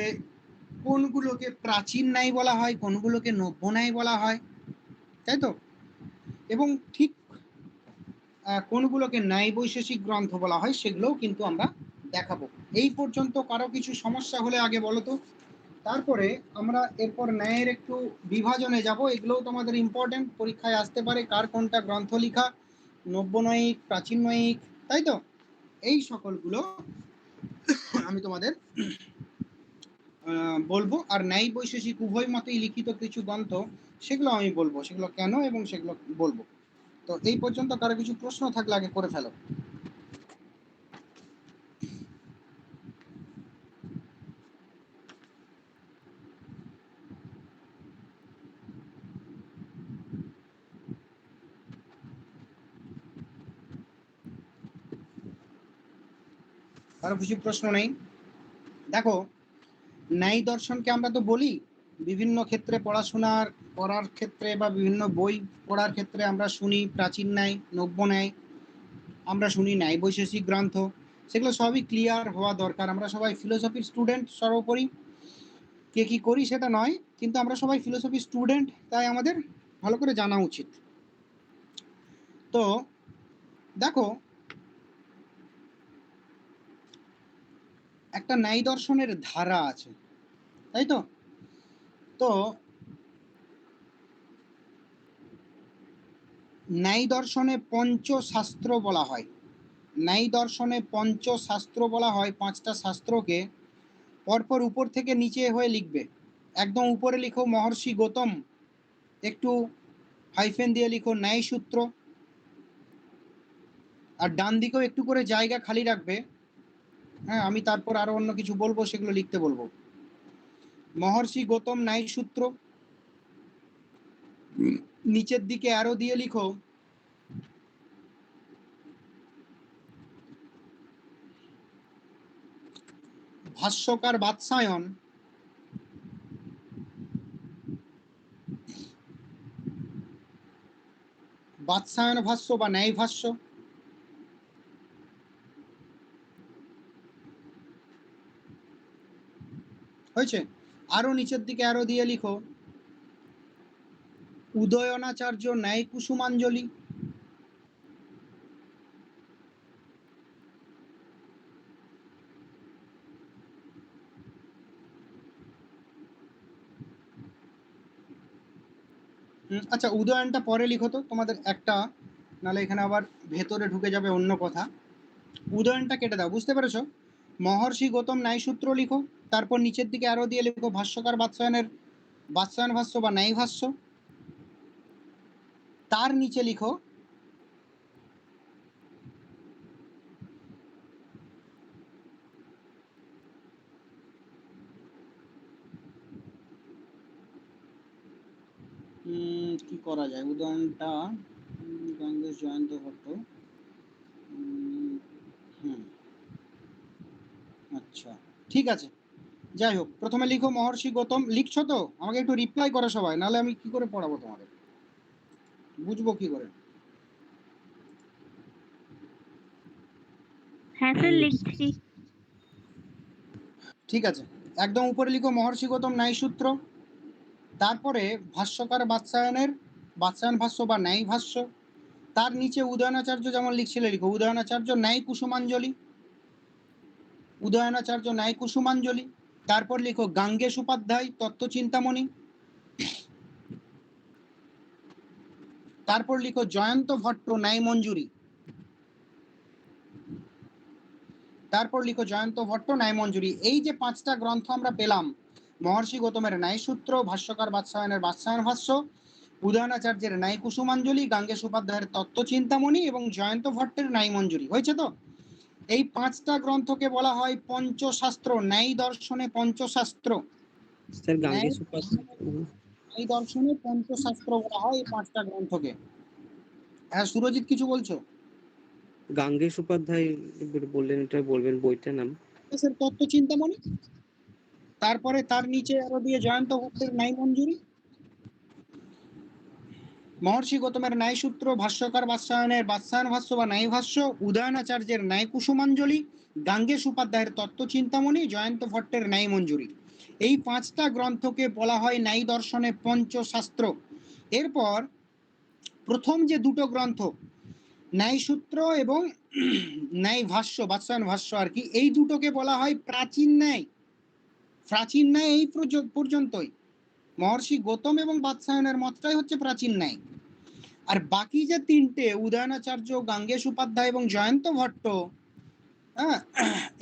কোনগুলোকে প্রাচীন ন্যায় বলা হয়, কোনগুলোকে নব্য ন্যায় বলা হয়, তাই তো? এবং ঠিক কোনগুলোকে ন্যায় বৈশেষিক গ্রন্থ বলা হয় সেগুলোও কিন্তু আমরা দেখাবো। এই পর্যন্ত কারো কিছু সমস্যা হলে আগে বলো তো, তারপরে আমরা এরপর ন্যায়ের একটু বিভাজনে যাব। এগুলোও তোমাদের ইম্পর্টেন্ট, পরীক্ষায় আসতে পারে কার কোনটা গ্রন্থ লিখা, নব্য নয়িক, প্রাচীন নয়িক, তাই তো? এই সকলগুলো আমি তোমাদের বলবো। আর ন্যায় বৈশেষিক উভয় মতেই লিখিত কিছু গ্রন্থ, সেগুলো আমি বলবো, সেগুলো কেন এবং সেগুলো বলবো। তো এই পর্যন্ত কারো কিছু প্রশ্ন থাকলে আগে করে ফেলো। কারো কিছু প্রশ্ন নেই? দেখো, ন্যায় দর্শনকে আমরা তো বলি বিভিন্ন ক্ষেত্রে পড়াশোনার করার ক্ষেত্রে বা বিভিন্ন বই পড়ার ক্ষেত্রে আমরা শুনি প্রাচীন ন্যায়, নব্য ন্যায়, আমরা শুনি ন্যায় বৈশেষিক গ্রন্থ, সেগুলো সবই ক্লিয়ার হওয়া দরকার। আমরা সবাই ফিলোসফির স্টুডেন্ট সর্বোপরি, কে কি করি সেটা নয়, কিন্তু আমরা সবাই ফিলোসফি স্টুডেন্ট, তাই আমাদের ভালো করে জানা উচিত। তো দেখো, একটা ন্যায় দর্শনের ধারা আছে, তাই তো? তো ন্যায় দর্শনে পঞ্চশাস্ত্র বলা হয়, ন্যায় দর্শনে পঞ্চশাস্ত্র বলা হয়। 5টা শাস্ত্রকে পরপর উপর থেকে নিচে হয়ে লিখবে। একদম উপরে লিখো মহর্ষি গৌতম, একটু হাইফেন দিয়ে লিখো ন্যায় সূত্র, আর ডান দিকেও একটু করে জায়গা খালি রাখবে। হ্যাঁ, আমি তারপর আরো অন্য কিছু বলবো, সেগুলো লিখতে বলবো। মহর্ষি গৌতম ন্যায় সূত্র, নিচের দিকে আরো দিয়ে লিখো ভাষ্যকার বাৎসায়ন, বাৎসায়ন ভাষ্য বা ন্যায় ভাষ্য। হয়েছে? আরো নিচের দিকে আরো দিয়ে লিখো উদয়নাচার্য ন্যায় কুসুমাঞ্জলি। আচ্ছা, উদয়নটা পরে লিখো তো, তোমাদের একটা, নাহলে এখানে আবার ভেতরে ঢুকে যাবে অন্য কথা। উদয়নটা কেটে দাও, বুঝতে পেরেছো? মহর্ষি গৌতম ন্যায় সূত্র লিখো, তারপর নিচের দিকে আরো দিয়ে লিখো ভাষ্যকার বাৎসায়নের বাৎসায়ন ভাষ্য বা ন্যায় ভাষ্য। তার নিচে লিখো কি করা যায় উদাহরণটা? গাঙ্গেশ জয়ন্ত ভট্ট। হুম, আচ্ছা ঠিক আছে, যাই হোক প্রথমে লিখো মহর্ষি গৌতম। লিখছো তো? আমাকে একটু রিপ্লাই করো সবাই, নাহলে আমি কি করে পড়াবো তোমাদের, বুঝবো কি করে? হ্যাঁ স্যার লিখছি। ঠিক আছে, একদম উপরে লিখো মহর্ষি গৌতম ন্যায় সূত্র, তারপরে ভাষ্যকার বাৎসায়ন ভাষ্য বা ন্যায় ভাষ্য, তার নিচে উদয়নাচার্য যেমন লিখছিলে লিখো উদয়নাচার্য ন্যায় কুসুমাঞ্জলি, উদয়নাচার্য ন্যায় কুসুমাঞ্জলি। তারপর লিখো গাঙ্গেশ উপাধ্যায় তত্ত্বচিন্তামণি, তারপর লিখো জয়ন্ত ভট্ট ন্যায় মঞ্জুরি, তারপর লিখো জয়ন্ত ভট্ট ন্যায় মঞ্জুরি। এই যে পাঁচটা গ্রন্থ আমরা পেলাম, মহর্ষি গৌতমের ন্যায় সূত্র, ভাষ্যকার বাৎসায়নের বাৎসায়ন ভাষ্য, উদয়নাচার্যের ন্যায় কুসুমাঞ্জলি, গাঙ্গেশ উপাধ্যায়ের তত্ত্বচিন্তামণি এবং জয়ন্ত ভট্টের ন্যায় মঞ্জুরি, হয়েছে তো? এই পাঁচটা গ্রন্থকে বলা হয় পঞ্চশাস্ত্র, ন্যায় দর্শনে পঞ্চশাস্ত্র। স্যার গাঙ্গেশ ন্যায় দর্শনে পঞ্চশাস্ত্র বলা হয় এই পাঁচটা গ্রন্থকে। হ্যাঁ সুরজিৎ কিছু বলছো? গাঙ্গেশ উপাধ্যায় বললেন, এটা বলবেন বইটার নাম? তত্ত্বচিন্তামণি, তারপরে তার নিচে আরো দিয়ে জয়ন্ত ভট্টের ন্যায় মঞ্জুরি, মহর্ষি গৌতমের ন্যায় সূত্র, ভাষ্যকার বাৎসায়নের বাৎসায়ন ভাষ্য বা ন্যায় ভাষ্য, উদয়নাচার্যের ন্যায় কুসুমাঞ্জলি, গাঙ্গেশ উপাধ্যায়ের তত্ত্বচিন্তামণি, জয়ন্ত ভট্টের ন্যায় মঞ্জুরি। এই পাঁচটা গ্রন্থকে বলা হয় ন্যায় দর্শনে পঞ্চশাস্ত্র। এরপর প্রথম যে দুটো গ্রন্থ ন্যায় সূত্র এবং ন্যায় ভাষ্য বাৎসায়ন ভাষ্য আর কি, এই দুটোকে বলা হয় প্রাচীন ন্যায়। প্রাচীন ন্যায় এই পর্যন্তই, মহর্ষি গৌতম এবং বাৎসায়নের মতটাই হচ্ছে প্রাচীন ন্যায়। আর বাকি যে তিনটে উদয়নাচার্য, গাঙ্গেশ উপাধ্যায় এবং জয়ন্ত ভট্ট, হ্যাঁ,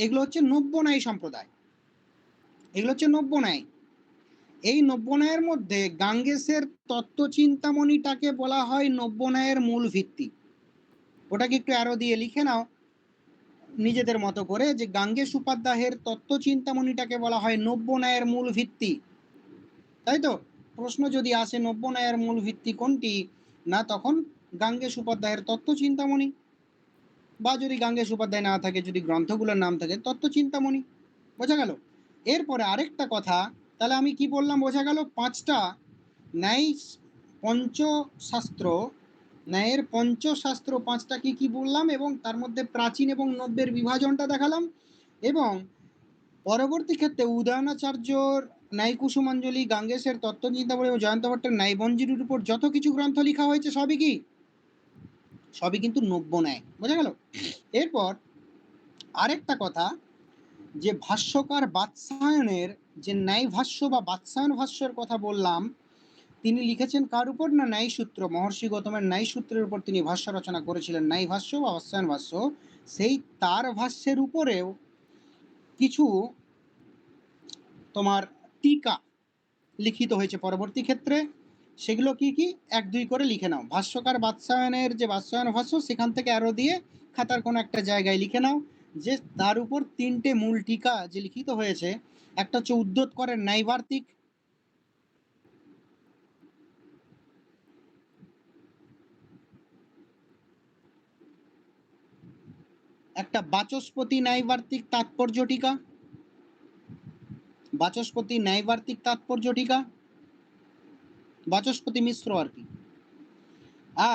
এগুলো হচ্ছে নব্য ন্যায় সম্প্রদায়, এগুলো হচ্ছে নব্য ন্যায়। এই নব্য ন্যায়ের মধ্যে গাঙ্গেশের তত্ত্বচিন্তামণিটাকে বলা হয় নব্য ন্যায়ের মূল ভিত্তি। ওটাকে একটু অ্যারো দিয়ে লিখে নাও নিজেদের মতো করে, যে গাঙ্গেশ উপাধ্যায়ের তত্ত্বচিন্তামণিটাকে বলা হয় নব্য ন্যায়ের মূল ভিত্তি, তাই তো? প্রশ্ন যদি আসে নব্য ন্যায়ের মূল ভিত্তি কোনটি, না তখন গাঙ্গেশ উপাধ্যায়ের তত্ত্বচিন্তামণি, বা যদি গাঙ্গেশ উপাধ্যায় না থাকে, যদি গ্রন্থগুলোর নাম থাকে তত্ত্বচিন্তামণি। বোঝা গেল? এরপরে আরেকটা কথা, তাহলে আমি কি বললাম বোঝা গেল? পাঁচটা ন্যায় পঞ্চশাস্ত্র, ন্যায়ের পঞ্চশাস্ত্র পাঁচটা কি কি বললাম, এবং তার মধ্যে প্রাচীন এবং নব্যের বিভাজনটা দেখালাম। এবং পরবর্তী ক্ষেত্রে উদয়নাচার্যর ন্যায় কুসুমাঞ্জলি, গাঙ্গেশের তত্ত্বচিন্তামণি এবং জয়ন্ত ভট্টের ন্যায় মঞ্জুরির উপর যত কিছু গ্রন্থ লেখা হয়েছে সবই কি, সবই কিন্তু নব্য ন্যায়। বোঝা গেল? এরপর আরেকটা কথা, যে ভাষ্যকার বাৎসায়নের যে ন্যায় ভাষ্য বা বাৎসায়ন ভাষ্যের কথা বললাম, তিনি লিখেছেন কার উপর, না ন্যায় সূত্র, মহর্ষি গৌতমের ন্যায় সূত্রের উপর তিনি ভাষ্য রচনা করেছিলেন, ন্যায় ভাষ্য বা বাৎসায়ন ভাষ্য। সেই তার ভাষ্যের উপরেও কিছু তোমার টিকা লিখিত হয়েছে পরবর্তী ক্ষেত্রে। সেগুলো কি কি, এক দুই করে লিখে নাও। ভাষ্যকার বাৎসায়নের যে বাৎসায়ন ভাষ্য, সেখান থেকে আরো দিয়ে খাতার কোনো একটা জায়গায় লিখে নাও যে তার উপর তিনটে মূল টিকা যে লিখিত হয়েছে। একটা হচ্ছে উদ্ধোত করেন ন্যায়বার্তিক, একটা বাচস্পতি ন্যায়বার্তিক তাৎপর্য টিকা, বাচস্পতি ন্যায়বার্তিক তাৎপর্য টিকা, বাচস্পতি মিশ্র আর কি।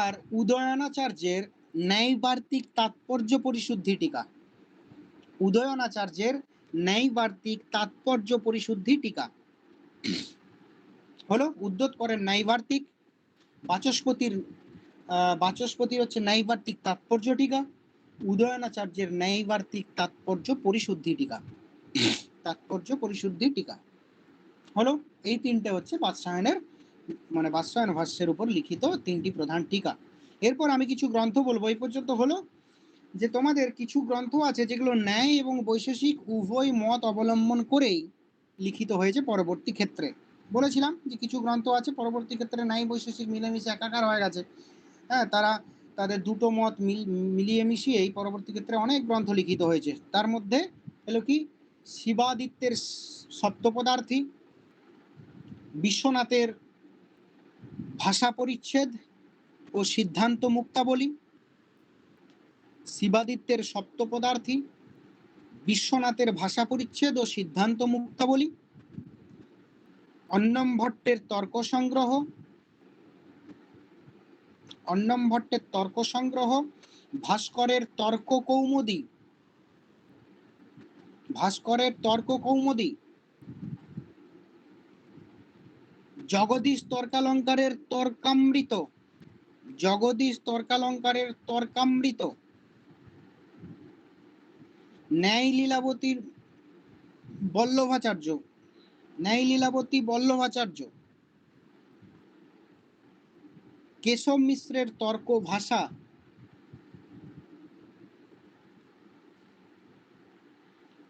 আর উদয়নাচার্যের ন্যায়বার্তিক তাৎপর্য পরিশুদ্ধি টিকা, উদয়নাচার্যের ন্যায়বার্তিক তাৎপর্য পরিশুদ্ধি টিকা হলো। উদ্ধোত করেন ন্যায়বার্তিক, বাচস্পতির হচ্ছে ন্যায়বার্তিক তাৎপর্য টিকা, উদয়নাচার্যের ন্যায়বার্তিক তাৎপর্য পরিশুদ্ধি টিকা, তাৎপর্য পরিশুদ্ধি টিকা হলো। এই তিনটে হচ্ছে বাৎসায়নের মানে বাৎসায়ন ভাষ্যের উপর লিখিত তিনটি প্রধান টিকা। এরপর আমি কিছু গ্রন্থ বলবো। এই পর্যন্ত হলো যে তোমাদের কিছু গ্রন্থ আছে যেগুলো ন্যায় এবং বৈশেষিক উভয় মত অবলম্বন করেই লিখিত হয়েছে পরবর্তী ক্ষেত্রে। বলেছিলাম যে কিছু গ্রন্থ আছে পরবর্তী ক্ষেত্রে ন্যায় বৈশেষিক মিলেমিশে একাকার হয়ে গেছে, হ্যাঁ, তারা তাদের দুটো মত মিলিয়ে মিশিয়েই পরবর্তী ক্ষেত্রে অনেক গ্রন্থ লিখিত হয়েছে। তার মধ্যে হলো কি, শিবাদিত্যের সপ্তপদার্থী, বিশ্বনাথের ভাষা পরিচ্ছেদ ও সিদ্ধান্ত মুক্তাবলী, শিবাদিত্যের সপ্তপদার্থী, বিশ্বনাথের ভাষা পরিচ্ছেদ ও সিদ্ধান্ত মুক্তাবলী, অন্নম ভট্টের তর্ক সংগ্রহ, ভাস্করের তর্ক কৌমুদী, জগদীশ তর্কালঙ্কারের তর্কামৃত, ন্যায় লীলাবতী বল্লভাচার্য, কেশব মিশ্রের তর্ক ভাষা,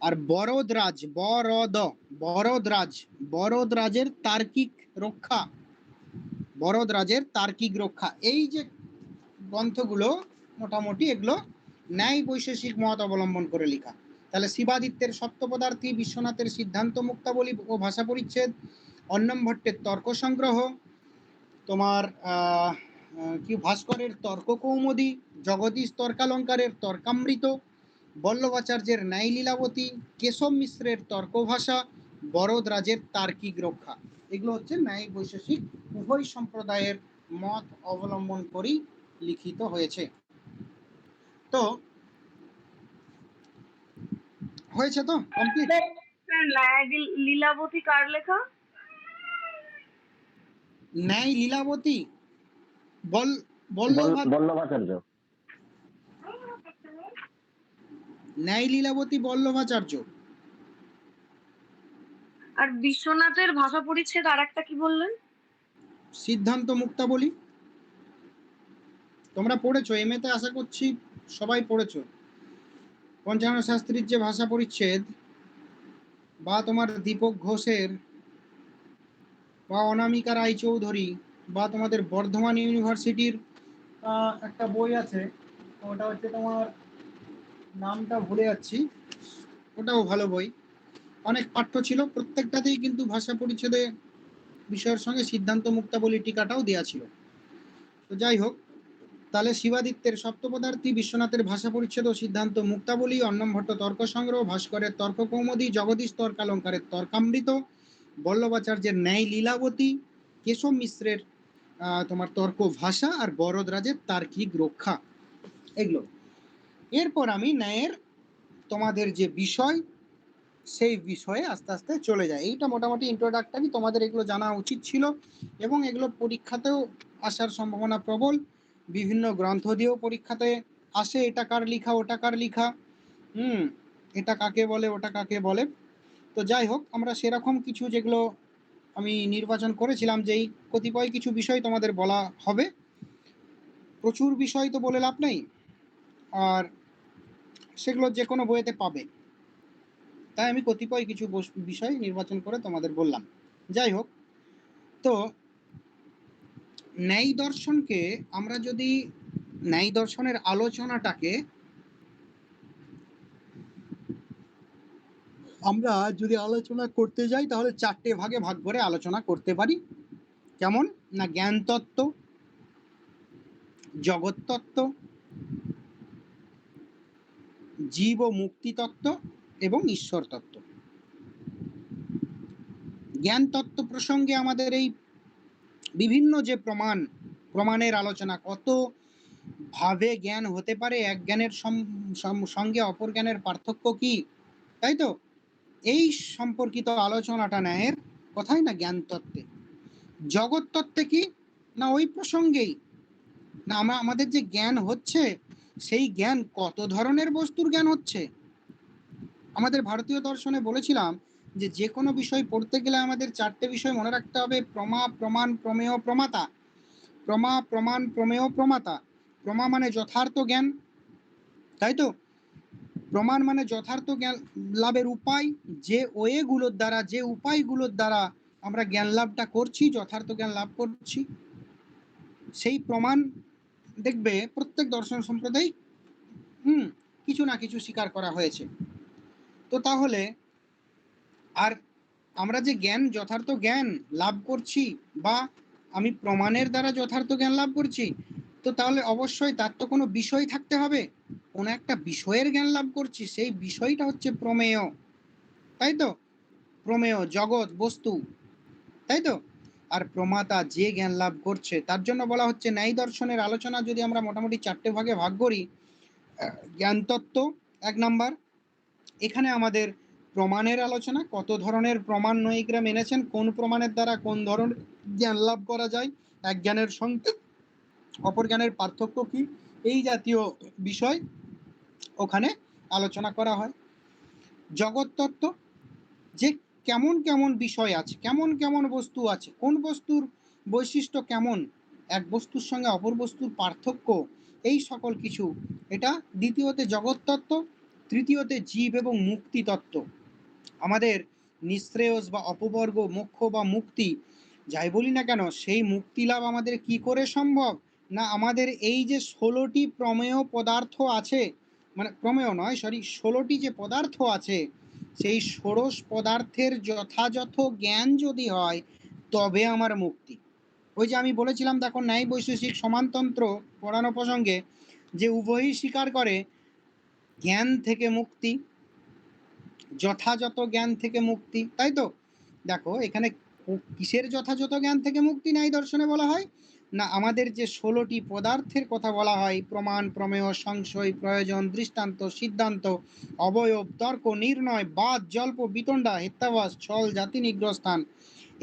আর বরদরাজের তার্কিক রক্ষা। এই যে গ্রন্থগুলো মোটামুটি এগুলো ন্যায় বৈশেষিক মত অবলম্বন করে লেখা। তাহলে শিবাদিত্যের সপ্তপদার্থী, বিশ্বনাথের সিদ্ধান্ত মুক্তাবলী ও ভাষা পরিচ্ছেদ, অন্নম ভট্টের তর্ক সংগ্রহ, তোমার কি ভাস্করের তর্ক কৌমুদী, জগদীশ তর্কালঙ্কারের তর্কামৃত, বল্লভাচার্যের ন্যায় লীলাবতী, কেশব মিশ্রের তর্ক ভাষা, বরদরাজের তার্কিক রক্ষা। এগুলো হচ্ছে ন্যায় বৈশেষিক উভয় সম্প্রদায়ের মত অবলম্বন করেই লিখিত হয়েছে। তো হয়েছে তো কমপ্লিট। লীলাবতী কার লেখা? ন্যায় লীলাবতী বল্লভাচার্য। ন্যায় লীলাবতী বল্লভাচার্য। আর বিশ্বনাথের ভাষা পরিচ্ছেদ আর একটা কি বললেন? সিদ্ধান্ত মুক্তাবলী। তোমরা পড়েছো, এমএতে আশা করছি সবাই পড়েছো। পঞ্চানন শাস্ত্রীর যে ভাষা পরিচ্ছেদ, বা তোমার দীপক ঘোষের, বা অনামিকা রায়চৌধুরী, বা তোমাদের বর্ধমান ইউনিভার্সিটির একটা বই আছে, ওটা হচ্ছে তোমার, নামটা ভুলে যাচ্ছি, ওটাও ভালো বই। অনেক পাঠ্য ছিল, প্রত্যেকটাতেই কিন্তু ভাষা পরিচ্ছেদে বিষয়ের সঙ্গে সিদ্ধান্ত মুক্তাবলী টিকাটাও দেওয়া ছিল। তো যাই হোক, তাহলে শিবাদিত্যের সপ্তপদার্থী, বিশ্বনাথের ভাষা পরিচ্ছেদ ও সিদ্ধান্ত মুক্তাবলী, অন্নম ভট্ট তর্ক সংগ্রহ, ভাস্করের তর্ক কৌমুদী, জগদীশ তর্কালঙ্কারের তর্কামৃত, বল্লভাচার্যের ন্যায় লীলাবতী, কেশব মিশ্রের তোমার তর্ক ভাষা, আর বরদরাজের তার্কিক রক্ষা, এগুলো। এরপর আমি ন্যায়ের তোমাদের যে বিষয়, সেই বিষয়ে আস্তে আস্তে চলে যায়। এইটা মোটামুটি ইন্ট্রোডাক্টরি, তোমাদের এগুলো জানা উচিত ছিল, এবং এগুলো পরীক্ষাতেও আসার সম্ভাবনা প্রবল। বিভিন্ন গ্রন্থ দিয়েও পরীক্ষাতে আসে, এটা কার লিখা, ওটা কার লিখা, এটা কাকে বলে, ওটা কাকে বলে। তো যাই হোক, আমরা সেরকম কিছু যেগুলো আমি নির্বাচন করেছিলাম, যেই কতিপয় কিছু বিষয় তোমাদের বলা হবে। প্রচুর বিষয় তো বলে লাভ নেই, আর সেগুলো যে কোনো বইয়েতে পাবে, তাই আমি কতিপয় কিছু বিষয় নির্বাচন করে তোমাদের বললাম। যাই হোক, তো ন্যায় দর্শনকে আমরা যদি, ন্যায় দর্শনের আলোচনাটাকে আমরা যদি আলোচনা করতে যাই, তাহলে চারটে ভাগে ভাগ করে আলোচনা করতে পারি। কেমন না, জ্ঞান তত্ত্ব, জগৎ তত্ত্ব, জীব ও মুক্তি তত্ত্ব, এবং ঈশ্বর তত্ত্ব। জ্ঞান তত্ত্ব প্রসঙ্গে আমাদের এই বিভিন্ন যে প্রমাণের আলোচনা, কত ভাবে জ্ঞান হতে পারে, এক জ্ঞানের সঙ্গে অপর জ্ঞানের পার্থক্য কি, তাই তো, এই সম্পর্কিত আলোচনাটা ন্যায়ের কথাই না জ্ঞান তত্ত্বে। জগৎ তত্ত্বে কি না, ওই প্রসঙ্গেই না, আমাদের যে জ্ঞান হচ্ছে, সেই জ্ঞান কত ধরনের বস্তুর জ্ঞান হচ্ছে। আমাদের ভারতীয় দর্শনে বলেছিলাম যে কোনো বিষয় পড়তে গেলে আমাদের চারটে বিষয় মনে রাখতে হবে: প্রমা, প্রমাণ, প্রমেয়, প্রমাতা। প্রমা, প্রমাণ, প্রমেয়, প্রমাতা। প্রমা মানে যথার্থ জ্ঞান, তাই তো। প্রমাণ মানে যথার্থ জ্ঞান লাভের উপায়, যে ওয়েগুলোর দ্বারা, যে উপায়গুলোর দ্বারা আমরা জ্ঞান লাভটা করছি, যথার্থ জ্ঞান লাভ করছি, সেই প্রমাণ দেখবে প্রত্যেক দর্শন সম্প্রদায় কিছু না কিছু স্বীকার করা হয়েছে। তো তাহলে আর আমরা যে জ্ঞান, যথার্থ জ্ঞান লাভ করছি, বা আমি প্রমাণের দ্বারা যথার্থ জ্ঞান লাভ করছি, তো তাহলে অবশ্যই তার তো কোনো বিষয় থাকতে হবে, কোনো একটা বিষয়ের জ্ঞান লাভ করছি, সেই বিষয়টা হচ্ছে প্রমেয়, তাই তো? প্রমেয় জগৎ বস্তু, তাই তো? আর প্রমাতা যে জ্ঞান লাভ করছে তার জন্য বলা হচ্ছে ন্যায় দর্শনের আলোচনা যদি আমরা মোটামুটি 4টে ভাগে ভাগ করি। জ্ঞান তত্ত্ব 1 নাম্বার, এখানে আমাদের প্রমাণের আলোচনা, কত ধরনের প্রমাণ নৈকরা মেনেছেন, কোন প্রমাণের দ্বারা কোন ধরনের জ্ঞান লাভ করা যায়, এক জ্ঞানের সঙ্গে অপর জ্ঞানের পার্থক্য কি, এই জাতীয় বিষয় ওখানে আলোচনা করা হয়। জগৎ তত্ত্ব, যে কেমন কেমন বিষয় আছে, কেমন কেমন বস্তু আছে, কোন বস্তুর বৈশিষ্ট্য কেমন, এক বস্তুর সঙ্গে অপর বস্তুর পার্থক্য, এই সকল কিছু, এটা দ্বিতীয়তে জগৎ তত্ত্ব। তৃতীয়তে জীব এবং মুক্তি তত্ত্ব, আমাদের নিঃশ্রেয়স বা অপবর্গ, মোক্ষ বা মুক্তি যাই বলি না কেন, সেই মুক্তি লাভ আমাদের কি করে সম্ভব, না আমাদের এই যে 16টি প্রমেয় পদার্থ আছে, মানে প্রমেয় নয় সরি, 16টি যে পদার্থ আছে, সেই ষোড়শ পদার্থের যথাযথ জ্ঞান যদি হয় তবে আমার মুক্তি। ওই যে আমি বলেছিলাম দেখো, ন্যায় বৈশেষিক সমানতন্ত্র পড়ানো প্রসঙ্গে, যে উভয়ই স্বীকার করে জ্ঞান থেকে মুক্তি, যথাযথ জ্ঞান থেকে মুক্তি, তাই তো? দেখো এখানে কিসের যথাযথ জ্ঞান থেকে মুক্তি ন্যায় দর্শনে বলা হয়, না আমাদের যে 16টি পদার্থের কথা বলা হয়, প্রমাণ, প্রমেয়, সংশয়, প্রয়োজন, দৃষ্টান্ত, সিদ্ধান্ত, অবয়ব, তর্ক, নির্ণয়, বাদ, জল্প, বিতণ্ডা, হেত্যাবাস, ছল, জাতি, নিগ্রহস্থান,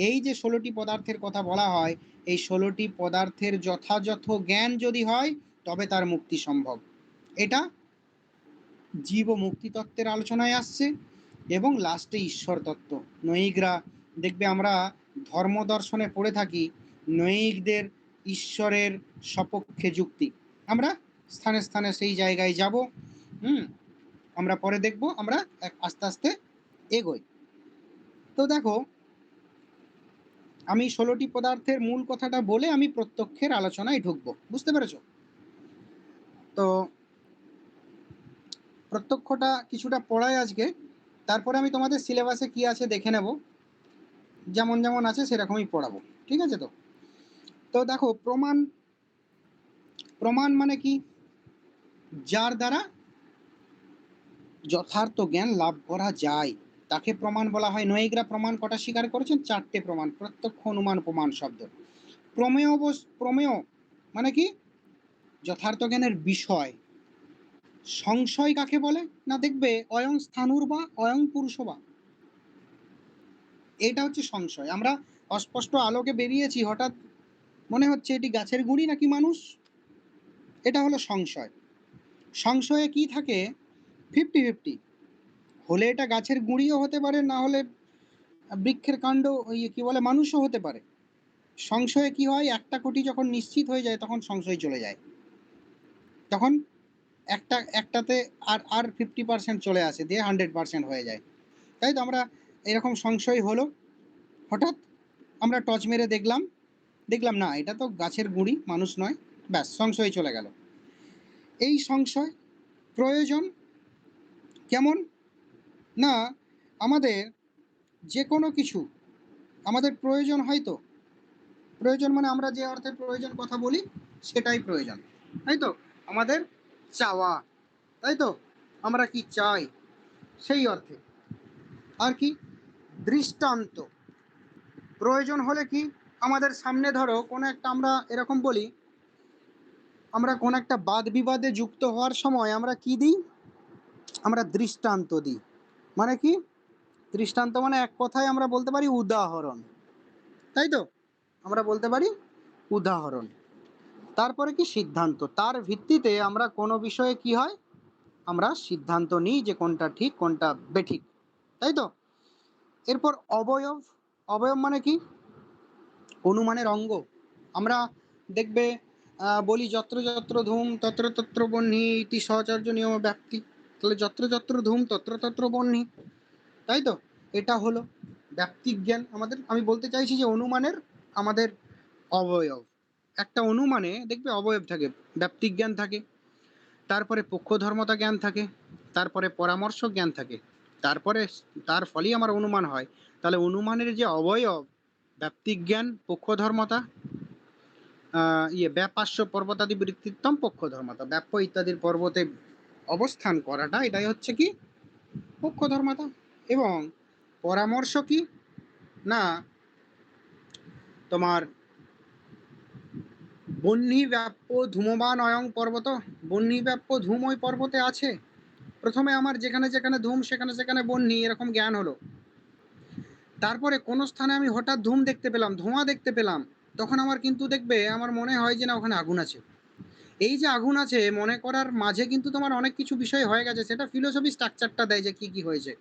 এই যে 16টি পদার্থের কথা বলা হয়, এই 16টি পদার্থের যথাযথ জ্ঞান যদি হয় তবে তার মুক্তি সম্ভব। এটা জীব ও মুক্তি তত্ত্বের আলোচনায় আসছে। এবং লাস্টে ঈশ্বর তত্ত্ব, নৈকরা দেখবে আমরা ধর্ম দর্শনে পড়ে থাকি নৈকদের ঈশ্বরের সপক্ষে যুক্তি, আমরা স্থানে স্থানে সেই জায়গায় যাব। আমরা পরে দেখব, আমরা আস্তে আস্তে এগোই। তো দেখো, আমি 16টি পদার্থের মূল কথাটা বলে আমি প্রত্যক্ষের আলোচনায় ঢুকবো, বুঝতে পেরেছো? তো প্রত্যক্ষটা কিছুটা পড়াই আজকে, তারপরে আমি তোমাদের সিলেবাসে কি আছে দেখে নেব, যেমন যেমন আছে সেরকমই পড়াবো, ঠিক আছে? তো তো দেখো, প্রমাণ, প্রমাণ মানে কি, যার দ্বারা যথার্থ জ্ঞান লাভ করা যায় তাকে প্রমাণ বলা হয়। নৈকরা প্রমাণ কটা স্বীকার করেছেন? 4টে প্রমাণ, প্রত্যক্ষ, অনুমান, প্রমাণ শব্দ। প্রমেয়, প্রমেয় মানে কি, যথার্থ জ্ঞানের বিষয়। সংশয় কাকে বলে, না দেখবে অয়ং স্থানুর বা অয়ং পুরুষ বা, এটা হচ্ছে সংশয়। আমরা অস্পষ্ট আলোকে বেরিয়েছি, হঠাৎ মনে হচ্ছে এটি গাছের গুঁড়ি নাকি মানুষ, এটা হলো সংশয়। সংশয়ে কি থাকে, 50-50, হলে এটা গাছের গুঁড়িও হতে পারে, না হলে বৃক্ষের কাণ্ড, ওই কি বলে, মানুষও হতে পারে। সংশয়ে কি হয়, একটা কোটি যখন নিশ্চিত হয়ে যায় তখন সংশয় চলে যায়, তখন একটাতে আর 50% চলে আসে, দিয়ে 100% হয়ে যায়, তাই তো? আমরা এরকম সংশয় হলো, হঠাৎ আমরা টর্চ মেরে দেখলাম না এটা তো গাছের গুঁড়ি, মানুষ নয়, ব্যাস সংশয় চলে গেল। এই সংশয়। প্রয়োজন কেমন, না আমাদের যে কোনো কিছু আমাদের প্রয়োজন হয়, তো প্রয়োজন মানে আমরা যে অর্থে প্রয়োজন কথা বলি সেটাই প্রয়োজন, তাই তো? আমাদের চাওয়া, তাই তো? আমরা কি চাই সেই অর্থে। আর কি, দৃষ্টান্ত, প্রয়োজন হলে কি, আমাদের সামনে ধরো কোনো একটা, আমরা এরকম বলি, আমরা কোন একটা বাদ বিবাদে যুক্ত হওয়ার সময় আমরা কি দিই, আমরা দৃষ্টান্ত দিই। মানে কি, দৃষ্টান্ত মানে এক কথায় আমরা বলতে পারি উদাহরণ, তাই তো? আমরা বলতে পারি উদাহরণ। তারপরে কি, সিদ্ধান্ত, তার ভিত্তিতে আমরা কোনো বিষয়ে কি হয়, আমরা সিদ্ধান্ত নিই যে কোনটা ঠিক কোনটা বেঠিক, তাই তো? এরপর অবয়ব, অবয়ব মানে কি, অনুমানের অঙ্গ। আমরা দেখবে বলি যত্র যত্র ধূম তত্র তত্র বহ্নি ইতি সহচর্য নিয়ম ব্যক্তি, তাহলে যত্র যত্র ধূম তত্র তত্র বহ্নি, তাই তো? এটা হলো ব্যক্তিক জ্ঞান আমাদের। আমি বলতে চাইছি যে অনুমানের আমাদের অবয়ব, একটা অনুমানে দেখবে অবয়ব থাকে, ব্যক্তিক জ্ঞান থাকে, তারপরে পক্ষধর্মতা জ্ঞান থাকে, তারপরে পরামর্শ জ্ঞান থাকে, তারপরে তার ফলেই আমার অনুমান হয়। তাহলে অনুমানের যে অবয়ব, ব্যক্তিক জ্ঞান, পক্ষধর্মতা, ব্যাপাস্য পর্বতাদি বৃত্তিত্বম পক্ষ ধর্মতা, ব্যাপ্য ইত্যাদির পর্বতে অবস্থান করাটা এটাই হচ্ছে কি পক্ষ ধর্মতা। এবং পরামর্শ কি না তোমার বহ্নি ব্যাপ্য ধূমবান অয়ং পর্বত, বহ্নি ব্যাপ্য ধূম ওই পর্বতে আছে। প্রথমে আমার যেখানে যেখানে ধূম সেখানে সেখানে বহ্নি, এরকম জ্ঞান হলো। তারপরে কোনো স্থানে আমি হঠাৎ ধূম দেখতে পেলাম, ধোঁয়া দেখতে পেলাম, তখন আমার কিন্তু দেখবে আমার মনে হয় যে না ওখানে আগুন আছে। এই যে আগুন আছে মনে করার মাঝে কিন্তু তোমার অনেক কিছু বিষয় হয়ে গেছে, সেটা ফিলোসফি স্ট্রাকচারটা দেয় যে কি কি হয়েছে।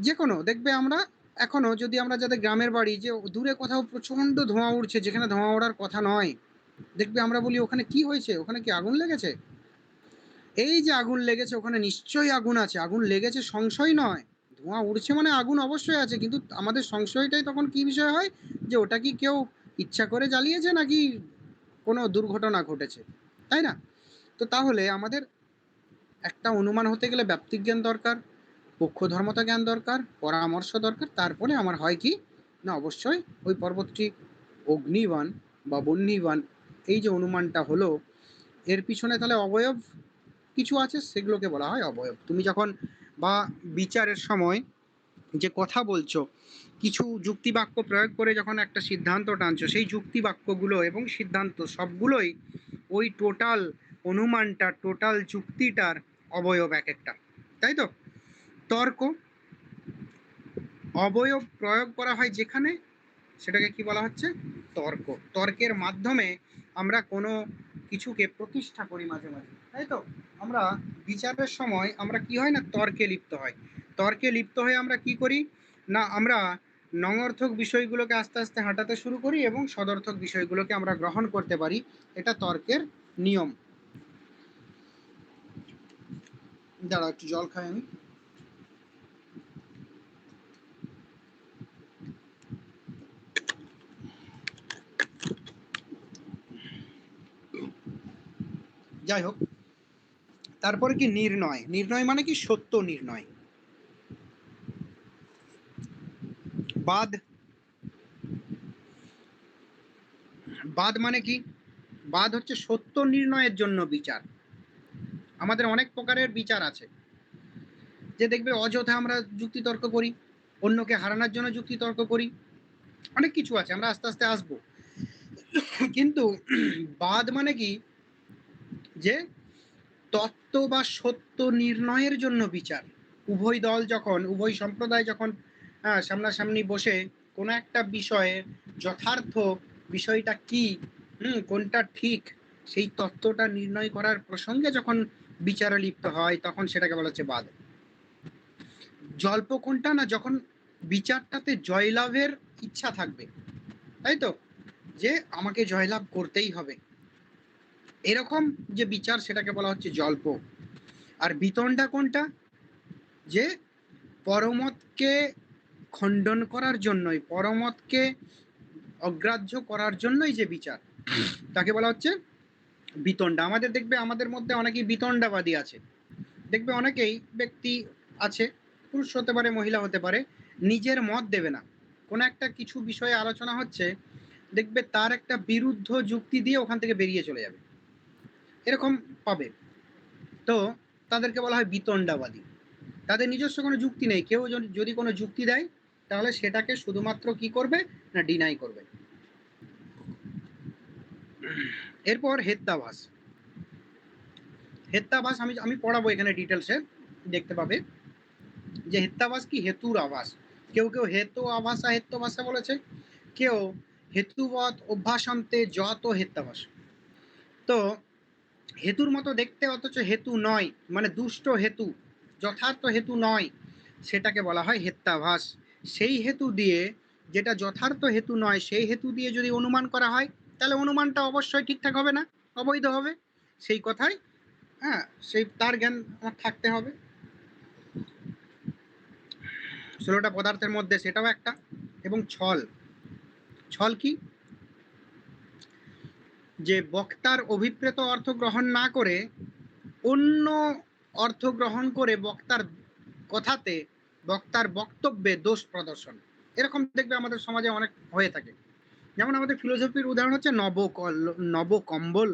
যে কোনো দেখবে আমরা এখনো যদি আমরা যাদের গ্রামের বাড়ি, যে দূরে কোথাও প্রচন্ড ধোঁয়া উঠছে যেখানে ধোঁয়া ওড়ার কথা নয়, দেখবে আমরা বলি ওখানে কি হয়েছে, ওখানে কি আগুন লেগেছে। এই যে আগুন লেগেছে ওখানে নিশ্চয়ই আগুন আছে, আগুন লেগেছে সংশয় নয়, ধোঁয়া উড়ছে মানে আগুন অবশ্যই আছে। কিন্তু আমাদের সংশয়টাই তখন কি বিষয় হয়, যে ওটা কি কেউ ইচ্ছা করে জ্বালিয়েছে নাকি কোনো দুর্ঘটনা ঘটেছে, তাই না? তো তাহলে আমাদের একটা অনুমান হতে গেলে ব্যাপ্তিক জ্ঞান দরকার, পক্ষ ধর্মতা জ্ঞান দরকার, পরামর্শ দরকার। তারপরে আমার হয় কি না অবশ্যই ওই পর্বতটি অগ্নিবান বা বহ্নিবান, এই যে অনুমানটা হলো এর পিছনে তাহলে অবয়ব কিছু আছে, সেগুলোকে বলা হয় অবয়ব। তুমি যখন বা বিচারের সময় যে কথা বলছো, কিছু যুক্তি বাক্য প্রয়োগ করে যখন একটা সিদ্ধান্ত টানছো, সেই যুক্তি বাক্যগুলো এবং সিদ্ধান্ত সবগুলোই ওই টোটাল অনুমানটা, টোটাল যুক্তিটার অবয়ব এক একটা, তাই তো? তর্ক, অবয়ব প্রয়োগ করা হয় যেখানে, সেটাকে কি বলা হচ্ছে তর্ক। তর্কের মাধ্যমে আমরা কোনো কিছুকে প্রতিষ্ঠা করি মাঝে মাঝে, তাই তো? আমরা বিচারের সময় আমরা কি হয় না তর্কে লিপ্ত হয়। তর্কে লিপ্ত হয়ে আমরা কি করি না আমরা নঙর্থক বিষয়গুলোকে আস্তে আস্তে হাঁটাতে শুরু করি এবং সদর্থক বিষয়গুলোকে আমরা গ্রহণ করতে পারি। এটা তর্কের নিয়ম। দাঁড়াও একটু জল খাই আমি। যাই হোক, তারপরে কি নির্ণয়। নির্ণয় মানে কি সত্য নির্ণয়। বাদ, বাদ মানে কি? বাদ হচ্ছে সত্য নির্ণয়ের জন্য বিচার। আমাদের অনেক প্রকারের বিচার আছে, যে দেখবে অযথা আমরা যুক্তি তর্ক করি, অন্যকে হারানোর জন্য যুক্তি তর্ক করি, অনেক কিছু আছে, আমরা আস্তে আস্তে আসবো। কিন্তু বাদ মানে কি, যে তত্ত্ব বা সত্য নির্ণয়ের জন্য বিচার। উভয় দল যখন, উভয় সম্প্রদায় যখন সামনাসামনি বসে কোনো একটা বিষয়ে যথার্থ বিষয়টা কি, কোনটা ঠিক, সেই তত্ত্বটা নির্ণয় করার প্রসঙ্গে যখন বিচারে লিপ্ত হয় তখন সেটাকে বলা হচ্ছে বাদ। জল্প কোনটা না, যখন বিচারটাতে জয়লাভের ইচ্ছা থাকবে, তাই তো, যে আমাকে জয়লাভ করতেই হবে, এরকম যে বিচার সেটাকে বলা হচ্ছে জল্প। আর বিতণ্ডা কোনটা, যে পরমতকে খণ্ডন করার জন্যই, পরমতকে অগ্রাহ্য করার জন্যই যে বিচার, তাকে বলা হচ্ছে বিতণ্ডা। আমাদের দেখবে আমাদের মধ্যে অনেকেই বিতণ্ডাবাদী আছে। দেখবে অনেকেই ব্যক্তি আছে, পুরুষ হতে পারে মহিলা হতে পারে, নিজের মত দেবে না। কোনো একটা কিছু বিষয়ে আলোচনা হচ্ছে, দেখবে তার একটা বিরুদ্ধ যুক্তি দিয়ে ওখান থেকে বেরিয়ে চলে যাবে, এরকম পাবে। তো তাদেরকে বলা হয় বিতণ্ডাবাদী। তাদের নিজস্ব কোনো যুক্তি নেই, কেউ যদি কোনো যুক্তি দেয় তাহলে সেটাকে শুধুমাত্র কি করবে না ডিনাই করবে। এরপর হেত্যাভাস। হেত্যাভাস আমি আমি পড়াবো এখানে ডিটেলসে, দেখতে পাবে যে হেত্যাভাস কি হেতুর আভাস। কেউ কেউ হেতু আভাসা হেত্যাভাসা বলেছে, কেউ হেতুবৎ অভ্যাসান্তে যত হেত্যাভাস। তো হেতুর মতো দেখতে অথচ হেতু নয়, মানে দুষ্ট হেতু, যথার্থ হেতু নয়, সেটাকে বলা হয় হেত্যাভাস। সেই হেতু দিয়ে, যেটা যথার্থ হেতু নয় সেই হেতু দিয়ে যদি অনুমান করা হয় তাহলে অনুমানটা অবশ্যই ঠিকঠাক হবে না, অবৈধ হবে। সেই কথাই, হ্যাঁ, সেই তার জ্ঞান আমার থাকতে হবে। 16টা পদার্থের মধ্যে সেটাও একটা। এবং ছল। ছল কি, যে বক্তার অভিপ্রেত অর্থ গ্রহণ না করে অন্য অর্থ গ্রহণ করে বক্তার কথাতে, বক্তার বক্তব্যে দোষ প্রদর্শন। এরকম দেখবে আমাদের সমাজে অনেক হয়ে থাকে। যেমন আমাদের ফিলোসফির উদাহরণ হচ্ছে নবকম্বল।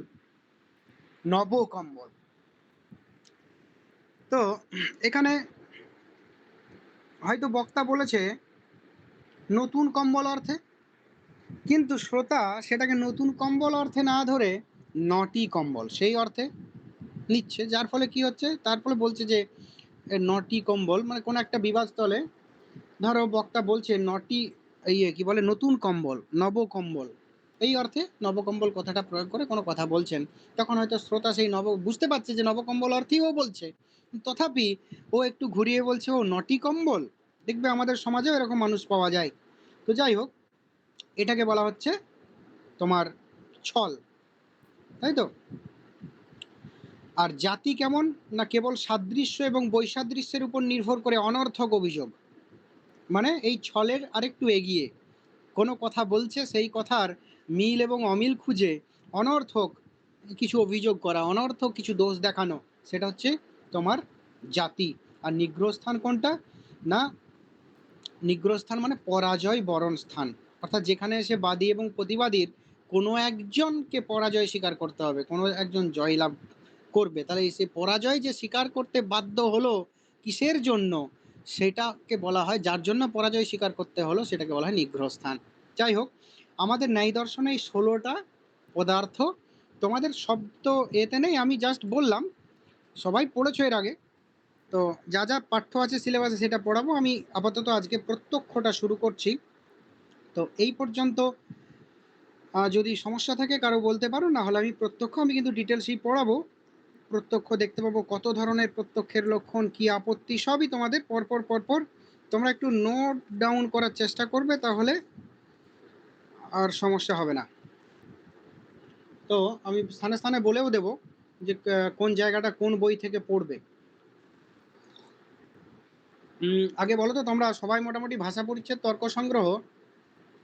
নবকম্বল। তো এখানে হয়তো বক্তা বলেছে নতুন কম্বল অর্থে, কিন্তু শ্রোতা সেটাকে নতুন কম্বল অর্থে না ধরে নটি কম্বল সেই অর্থে নিচ্ছে, যার ফলে কি হচ্ছে, তার ফলে বলছে যে নটি কম্বল মানে কোনো একটা বিবাদস্থলে ধরো বক্তা বলছে নটি কি বলে নতুন কম্বল, নবকম্বল, এই অর্থে নবকম্বল কথাটা প্রয়োগ করে কোনো কথা বলছেন, তখন হয়তো শ্রোতা সেই বুঝতে পারছে যে নবকম্বল অর্থেই ও বলছে, তথাপি ও একটু ঘুরিয়ে বলছে ও নটি কম্বল। দেখবে আমাদের সমাজেও এরকম মানুষ পাওয়া যায়। তো যাই হোক, এটাকে বলা হচ্ছে তোমার ছল, তাই তো। আর জাতি কেমন না কেবল সাদৃশ্য এবং বৈসাদৃশ্যের উপর নির্ভর করে অনর্থক অভিযোগ, মানে এই ছলের আরেকটু এগিয়ে কোনো কথা বলছে সেই কথার মিল এবং অমিল খুঁজে অনর্থক কিছু অভিযোগ করা, অনর্থক কিছু দোষ দেখানো, সেটা হচ্ছে তোমার জাতি। আর নিগ্রহস্থান কোনটা না, নিগ্রহস্থান মানে পরাজয় বরণ স্থান, অর্থাৎ যেখানে এসে বাদী এবং প্রতিবাদীর কোনো একজনকে পরাজয় স্বীকার করতে হবে, কোনো একজন জয়লাভ করবে, তাহলে সে পরাজয় যে স্বীকার করতে বাধ্য হলো কিসের জন্য, সেটাকে বলা হয়, যার জন্য পরাজয় স্বীকার করতে হলো সেটাকে বলা হয় নিগ্রহস্থান। যাই হোক, আমাদের ন্যায় দর্শনে এই 16টা পদার্থ, তোমাদের শব্দ এতে নেই, আমি জাস্ট বললাম, সবাই পড়েছো এর আগে। তো যা যা পাঠ্য আছে সিলেবাসে সেটা পড়াবো, আমি আপাতত আজকে প্রত্যক্ষটা শুরু করছি। তো এই পর্যন্ত যদি সমস্যা থাকে কারো বলতে পারো, না হলে আমি প্রত্যক্ষ আমি কিন্তু ডিটেলসই পড়াবো। প্রত্যক্ষ দেখতে পাবো কত ধরনের প্রত্যক্ষের লক্ষণ, কি আপত্তি, সবই তোমাদের পরপর পরপর তোমরা একটু নোট ডাউন করার চেষ্টা করবে, তাহলে আর সমস্যা হবে না। তো আমি স্থানে স্থানে বলেও দেব যে কোন জায়গাটা কোন বই থেকে পড়বে। আগে বলো তো, তোমরা সবাই মোটামুটি ভাষা পরিচ্ছেদ, তর্ক সংগ্রহ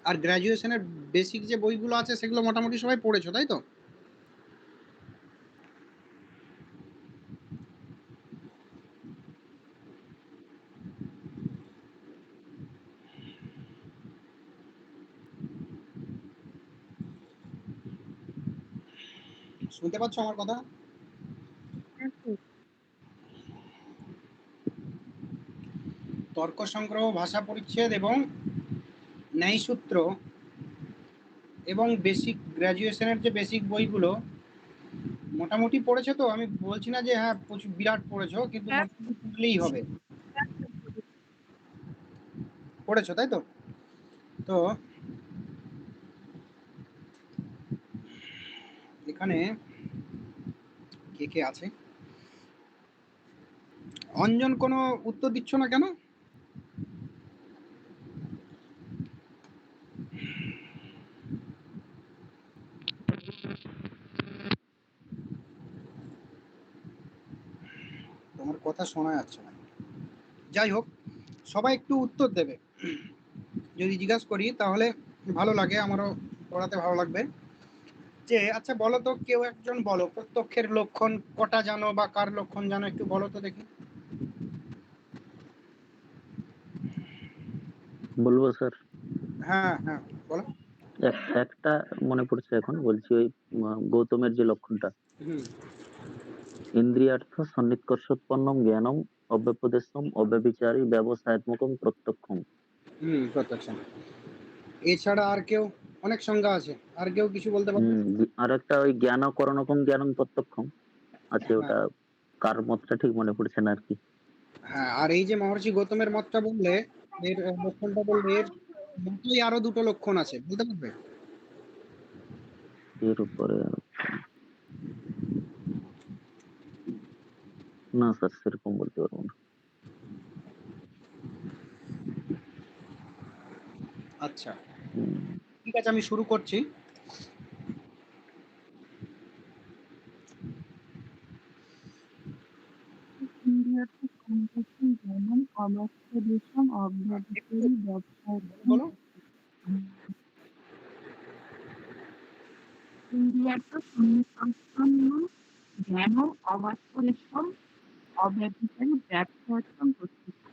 আর গ্র্যাজুয়েশনের বেসিক যে বইগুলো আছে সেগুলো মোটামুটি সবাই পড়েছো, তাই তো? শুনতে পাচ্ছ আমার কথা? তর্ক সংগ্রহ, ভাষা পরিচ্ছেদ এবং ন্যায়সূত্র এবং বেসিক গ্র্যাজুয়েশনের যে বেসিক বইগুলো মোটামুটি পড়েছো তো? আমি বলছি না যে হ্যাঁ প্রচুর বিরাট পড়েছো, কিন্তু মোটামুটি পড়লেই হবে। পড়েছো তাই তো? তো এখানে কে কে আছে? অঞ্জন কোনো উত্তর দিচ্ছ না কেন? তোমার কথা শোনা যাচ্ছে না। যাই হোক, সবাই একটু উত্তর দেবে, যদি জিজ্ঞাসা করি তাহলে ভালো লাগে, আমারও পড়াতে ভালো লাগবে। যে আচ্ছা বলো তো, কেউ একজন বলো প্রত্যক্ষের লক্ষণ কটা জানো বা কার লক্ষণ জানো, একটু বলো তো দেখি। বলবো স্যার? হ্যাঁ হ্যাঁ বলো। একটা মনে পড়ছে এখন, বলছি ওই গৌতমের যে লক্ষণটা, হুম ইন্দ্রিয়ার্থ সন্নিকর্ষোৎপন্নম জ্ঞানম অব্যপদেশম অব্যবিচারী ব্যবসায়াত্মকম প্রত্যক্ষম। প্রত্যক্ষ। এছাড়া আর কেউ, অনেক সংজ্ঞা আছে, আর কেউ কিছু বলতে পারবে? আর একটা ওই জ্ঞান করণকম জ্ঞানম প্রত্যক্ষম আছে, হ্যাঁ ওটা কার মতটা ঠিক মনে পড়ছে না আর কি। হ্যাঁ, আর এই যে মহর্ষি গৌতমের মতটা বললে, এর লক্ষণটা বললে, এর মতোই আরো দুটো লক্ষণ আছে, বলতে পারবে? এর উপরে না স্যার, সেরকম বলতে পারবো না। আচ্ছা হুম, ঠিক আছে, আমি শুরু করছি। ইন্ডিয়াতে সম্পত্তি যেমন অবস্থা একটু অব্যবসায়ী ব্যবসায় বলো। ইন্ডিয়াতে সম্পন্ন যেমন অবাস্তরিসম অব্যবসায়ী ব্যবসায়তম প্রত্যক্ষ।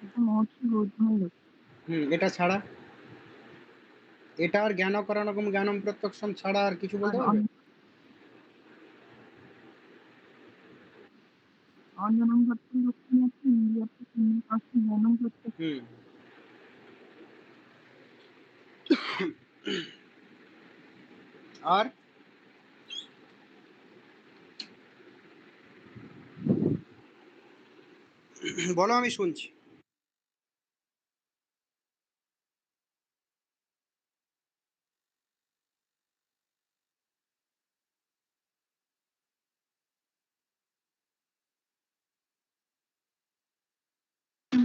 এটা মহর্ষি গৌতমের লক্ষ্য। এটা ছাড়া এটা আর জ্ঞান কারণকম জ্ঞানম প্রত্যক্ষম ছাড়া আর কিছু বলতে পারবে? অঞ্জনম ভট্টের লক্ষণ আছে ইন্দ্রিয়ার্থ শূন্যকার্ষে জ্ঞানম প্রত্যক্ষ। হুম। আর বলো, আমি শুনছি।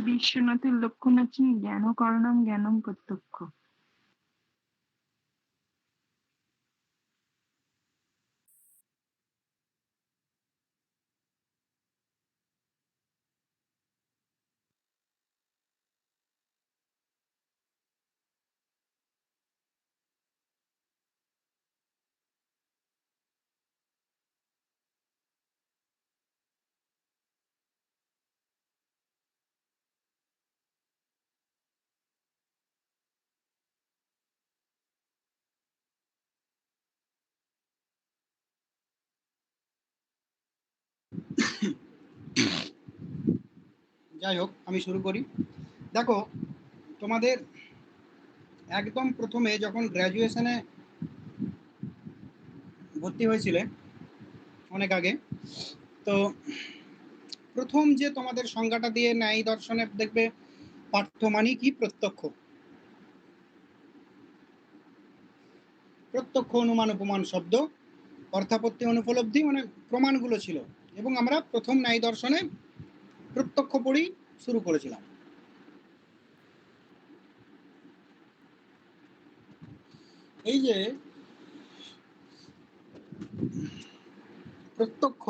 বিশ্বনাথের লক্ষণ আছে জ্ঞান কারণম জ্ঞানম প্রত্যক্ষ। যাই হোক, আমি শুরু করি। দেখো, তোমাদের একদম প্রথমে যখন গ্র্যাজুয়েশনে ভর্তি হয়েছিলে অনেক আগে, তো প্রথম যে তোমাদের সংজ্ঞাটা দিয়ে ন্যায় দর্শনে দেখবে পাঠ্য মানে কি? প্রত্যক্ষ। প্রত্যক্ষ, অনুমান, উপমান, শব্দ, অর্থাপত্তি, অনুপলব্ধি, মানে প্রমাণগুলো ছিল। এবং আমরা প্রথম ন্যায় দর্শনে প্রত্যক্ষ পড়েই শুরু করেছিলাম। এই যে প্রত্যক্ষ,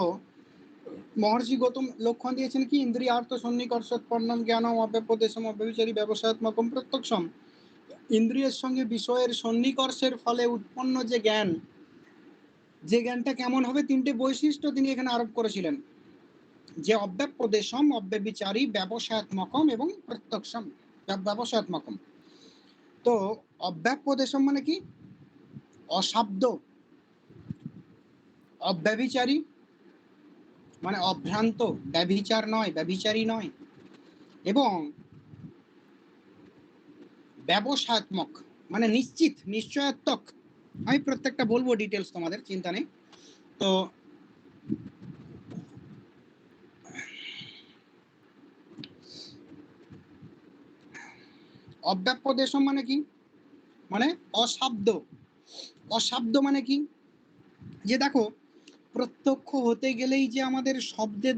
মহর্ষি গৌতম লক্ষণ দিয়েছেন কি? ইন্দ্রিয়ার্থ সন্নিকর্ষোৎপন্নম জ্ঞানম অব্যপদেশম অব্যভিচারী ব্যবসায়াত্মকম প্রত্যক্ষম। ইন্দ্রিয়ের সঙ্গে বিষয়ের সন্নিকর্ষের ফলে উৎপন্ন যে জ্ঞান, যে জ্ঞানটা কেমন হবে, তিনটে বৈশিষ্ট্য তিনি এখানে আরোপ করেছিলেন, যে অব্যপদেশম, অব্যবিচারী, ব্যবসায়াত্মকম এবং প্রত্যক্ষম, ব্যবসায়াত্মকম। তো অব্যপদেশম মানে কি? অশাব্দ। অব্যবিচারী মানে অভ্রান্ত, ব্যভিচার নয়, ব্যভিচারী নয়। এবং ব্যবসায়াত্মক মানে নিশ্চিত, নিশ্চয়াত্মক। আমি প্রত্যেকটা বলবো ডিটেলস, তোমাদের চিন্তা নেই। তো অব্যপদেশম মানে কি? মানে অশাব্দ। অশাব্দ মানে কি? যে দেখো, প্রত্যক্ষ হতে গেলেই যে আমাদের শব্দের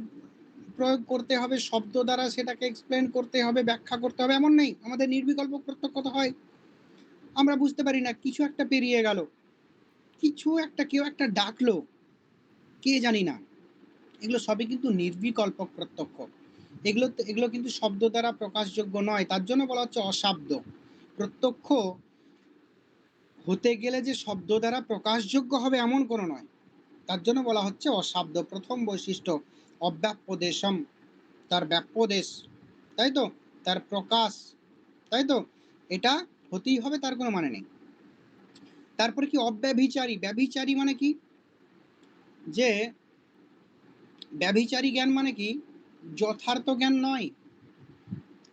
প্রয়োগ করতে হবে, শব্দ দ্বারা সেটাকে এক্সপ্লেন করতে হবে, ব্যাখ্যা করতে হবে, এমন নেই। আমাদের নির্বিকল্প প্রত্যক্ষতা হয়। আমরা বুঝতে পারি না, কিছু একটা পেরিয়ে গেল, কিছু একটা, কেউ একটা ডাকলো, কে জানি না, এগুলো সবই কিন্তু নির্বিকল্প প্রত্যক্ষ। এগুলো কিন্তু শব্দ দ্বারা প্রকাশযোগ্য নয়, তার জন্য বলা হচ্ছে অশাব্দ। প্রত্যক্ষ হতে গেলে যে শব্দ দ্বারা প্রকাশযোগ্য হবে এমন কোনো নয়, তার জন্য বলা হচ্ছে অশাব্দ। প্রথম বৈশিষ্ট্য অব্যাপদেশম, তার ব্যাপ্যদেশ, তাই তো, তার প্রকাশ, তাই তো, এটা হতেই হবে, তার কোনো মানে নেই। তারপরে কি? অব্যভিচারী। ব্যভিচারী মানে কি? যে ব্যভিচারী জ্ঞান মানে কি? যথার্থ জ্ঞান নয়,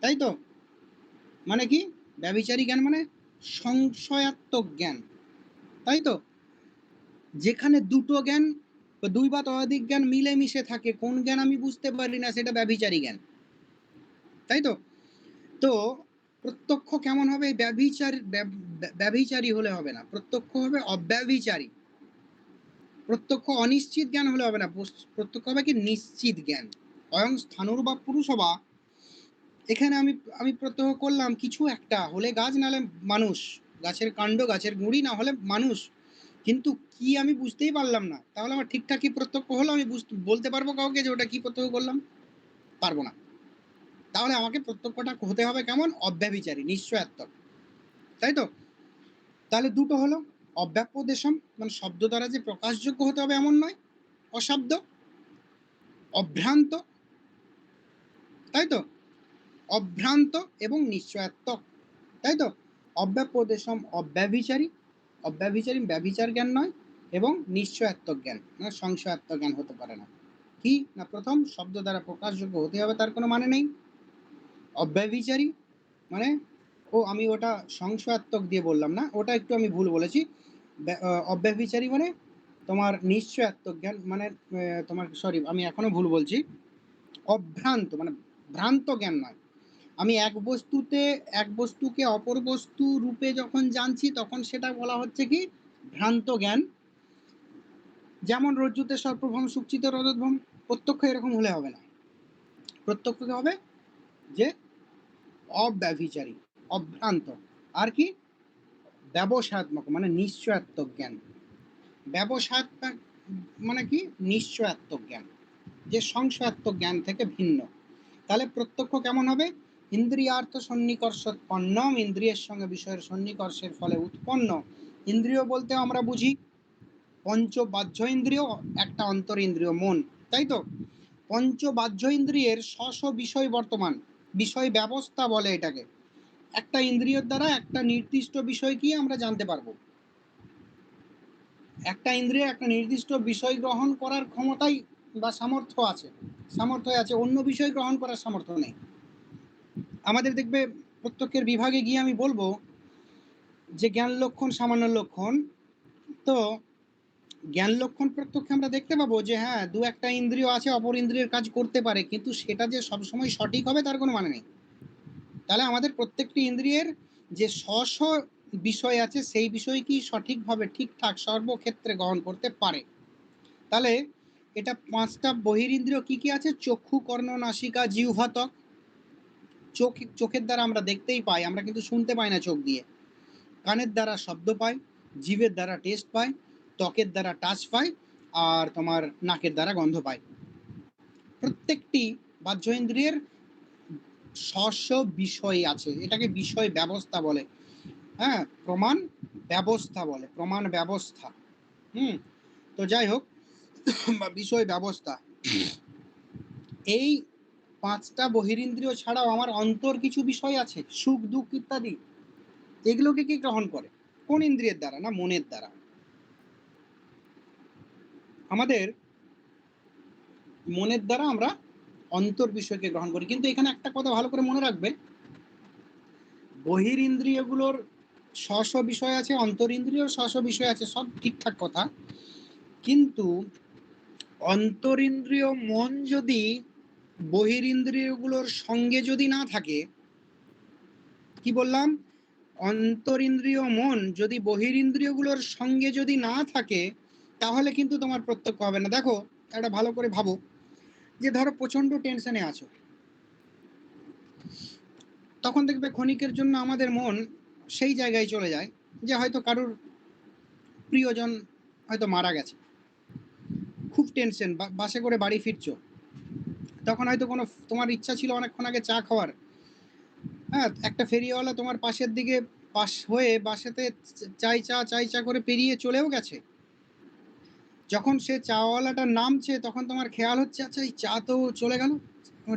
তাই তো। মানে কি? ব্যভিচারী জ্ঞান মানে সংশয়াত্মক জ্ঞান, তাই তো। যেখানে দুটো জ্ঞান বা দুই বা ততোধিক জ্ঞান মিলেমিশে থাকে, কোন জ্ঞান আমি বুঝতে পারি না, সেটা ব্যভিচারী জ্ঞান, তাই তো। তো প্রত্যক্ষ কেমন হবে? ব্যভিচারী হলে হবে না, প্রত্যক্ষ হবে অব্যভিচারী। প্রত্যক্ষ অনিশ্চিত জ্ঞান হলে হবে না, প্রত্যক্ষ হবে কি? নিশ্চিত জ্ঞান। অয়ং স্থানুর বা পুরুষবা, এখানে আমি আমি প্রত্যক্ষ করলাম কিছু একটা, হলে গাছ নাহলে মানুষ, গাছের কাণ্ড, গাছের গুঁড়ি, না হলে মানুষ, কিন্তু কি আমি বুঝতেই পারলাম না, তাহলে আমার ঠিকঠাক কি প্রত্যক্ষ হলো? আমি বলতে পারবো কাউকে যে ওটা কি প্রত্যক্ষ করলাম? পারবো না। তাহলে আমাকে প্রত্যক্ষটা হতে হবে কেমন? অব্যভিচারী, নিশ্চয়াত্মক, তাই তো। তাহলে দুটো হলো, অব্যাপদেশম মানে শব্দ দ্বারা যে প্রকাশযোগ্য হতে হবে এমন নয়, অশাব্দ, অভ্রান্ত, তাই তো, অভ্রান্ত এবং নিশ্চয়াত্মক, তাই তো। অব্যপদেশম অব্যভিচারী, অব্যভিচারী ব্যভিচার জ্ঞান নয়, এবং নিশ্চয়াত্মক জ্ঞান, মানে সংশয়াত্মক জ্ঞান হতে পারে না। কি না, প্রথম শব্দ দ্বারা প্রকাশযোগ্য হতে হবে তার কোনো মানে নেই। অব্যভিচারী মানে আমি ওটা সংশয়াত্মক দিয়ে বললাম না, ওটা একটু আমি ভুল বলেছি। অব্যভিচারী মানে তোমার নিশ্চয়াত্মক জ্ঞান, মানে তোমার সরি আমি এখনো ভুল বলছি। অভ্রান্ত মানে ভ্রান্ত জ্ঞান নয়। আমি এক বস্তুকে অপর বস্তু রূপে যখন জানছি তখন সেটা বলা হচ্ছে কি ভ্রান্ত জ্ঞান। যেমন রজ্জুতে সর্পভ্রম সুচিত রজতভ্রম, প্রত্যক্ষ এরকম হলে হবে না, প্রত্যক্ষ হবে যে অব্যভিচারী, অভ্রান্ত। আর কি ব্যবসায়াত্মক মানে নিশ্চয়াত্মক জ্ঞান। ব্যবসায়াত্মক মানে কি নিশ্চয়াত্মক জ্ঞান, যে সংশয়াত্মক জ্ঞান থেকে ভিন্ন। তাহলে প্রত্যক্ষ কেমন হবে? ইন্দ্রিয়ার্থ সন্নিকর্ষোৎপন্ন, ইন্দ্রিয়ের সঙ্গে বিষয়ের সন্নিকর্ষের ফলে উৎপন্ন। ইন্দ্রিয় বলতে আমরা বুঝি পঞ্চবাহ্য ইন্দ্রিয়, একটা অন্তর ইন্দ্রিয় মন, তাই তো? পঞ্চবাহ্য ইন্দ্রিয়ের স্ব বিষয় বর্তমান, বিষয় ব্যবস্থা বলে এটাকে। একটা ইন্দ্রিয়ের দ্বারা একটা নির্দিষ্ট বিষয় কি আমরা জানতে পারবো। একটা ইন্দ্রিয়ের একটা নির্দিষ্ট বিষয় গ্রহণ করার ক্ষমতাই বা সামর্থ্য আছে, অন্য বিষয় গ্রহণ করার সামর্থ্য নেই। আমাদের দেখবে প্রত্যেকের বিভাগে গিয়ে আমি বলবো যে জ্ঞান লক্ষণ সামান্য লক্ষণ, তো জ্ঞান লক্ষণ প্রত্যক্ষে আমরা দেখতে পাবো যে হ্যাঁ দু একটা ইন্দ্রিয় আছে অপর ইন্দ্রিয়ের কাজ করতে পারে, কিন্তু সেটা যে সবসময় সঠিক হবে তার কোনো মানে নেই। তাহলে আমাদের প্রত্যেকটি ইন্দ্রিয়ের যে স্ব বিষয় আছে সেই বিষয় কি সঠিকভাবে ঠিকঠাক সর্বক্ষেত্রে গ্রহণ করতে পারে। তাহলে এটা পাঁচটা বহিরিন্দ্রিয় কি কি আছে? চক্ষু, কর্ণ, নাসিকা, জিহ্বা, ত্বক। চোখের দ্বারা আমরা দেখতেই পাই, আমরা কিন্তু শুনতে পাই না চোখ দিয়ে। কানের দ্বারা শব্দ পাই, জিভের দ্বারা টেস্ট পাই, ত্বকের দ্বারা টাচ পাই, আর তোমার নাকের দ্বারা গন্ধ পাই। প্রত্যেকটি বাহ্য ইন্দ্রিয়ের স্ব বিষয় আছে, এটাকে বিষয় ব্যবস্থা বলে। হ্যাঁ, প্রমাণ ব্যবস্থা বলে, প্রমাণ ব্যবস্থা। তো যাই হোক, বা বিষয় ব্যবস্থা। এই পাঁচটা বহিরিন্দ্রিয় ছাড়াও আমার অন্তর কিছু বিষয় আছে, সুখ দুঃখ ইত্যাদি, এগুলোকে কি গ্রহণ করে? কোন ইন্দ্রিয়ের দ্বারা? না, মনের দ্বারা। আমাদের মনের দ্বারা আমরা অন্তর বিষয়কে গ্রহণ করি। কিন্তু এখানে একটা কথা ভালো করে মনে রাখবে, বহিরিন্দ্রিয়গুলোর স্ব বিষয় আছে, অন্তর ইন্দ্রিয়র স্ব বিষয় আছে, সব ঠিকঠাক কথা। কিন্তু অন্তরিন্দ্রিয় মন যদি বহিরিন্দ্রিয়গুলোর সঙ্গে যদি না থাকে, কি বললাম? অন্তরিন্দ্রিয় মন যদি বহিরিন্দ্রিয়গুলোর সঙ্গে যদি না থাকে তাহলে কিন্তু তোমার প্রত্যক্ষ হবে না। দেখো, একটা ভালো করে ভাবো, যে ধরো প্রচন্ড টেনশনে আছো, তখন দেখবে ক্ষণিকের জন্য আমাদের মন সেই জায়গায় চলে যায় যে হয়তো কারোর প্রিয়জন হয়তো মারা গেছে, খুব টেনশন, বাসে করে বাড়ি ফিরছো, তখন হয়তো কোনো তোমার ইচ্ছা ছিল অনেকক্ষণ আগে চা খাওয়ার, হ্যাঁ, একটা ফেরিওয়ালা তোমার পাশের দিকে পাশ হয়ে বাসেতে চাই চা করে পেরিয়ে চলেও গেছে। যখন সে চাওয়ালাটা নামছে তখন তোমার খেয়াল হচ্ছে আচ্ছা এই চা তো চলে গেল,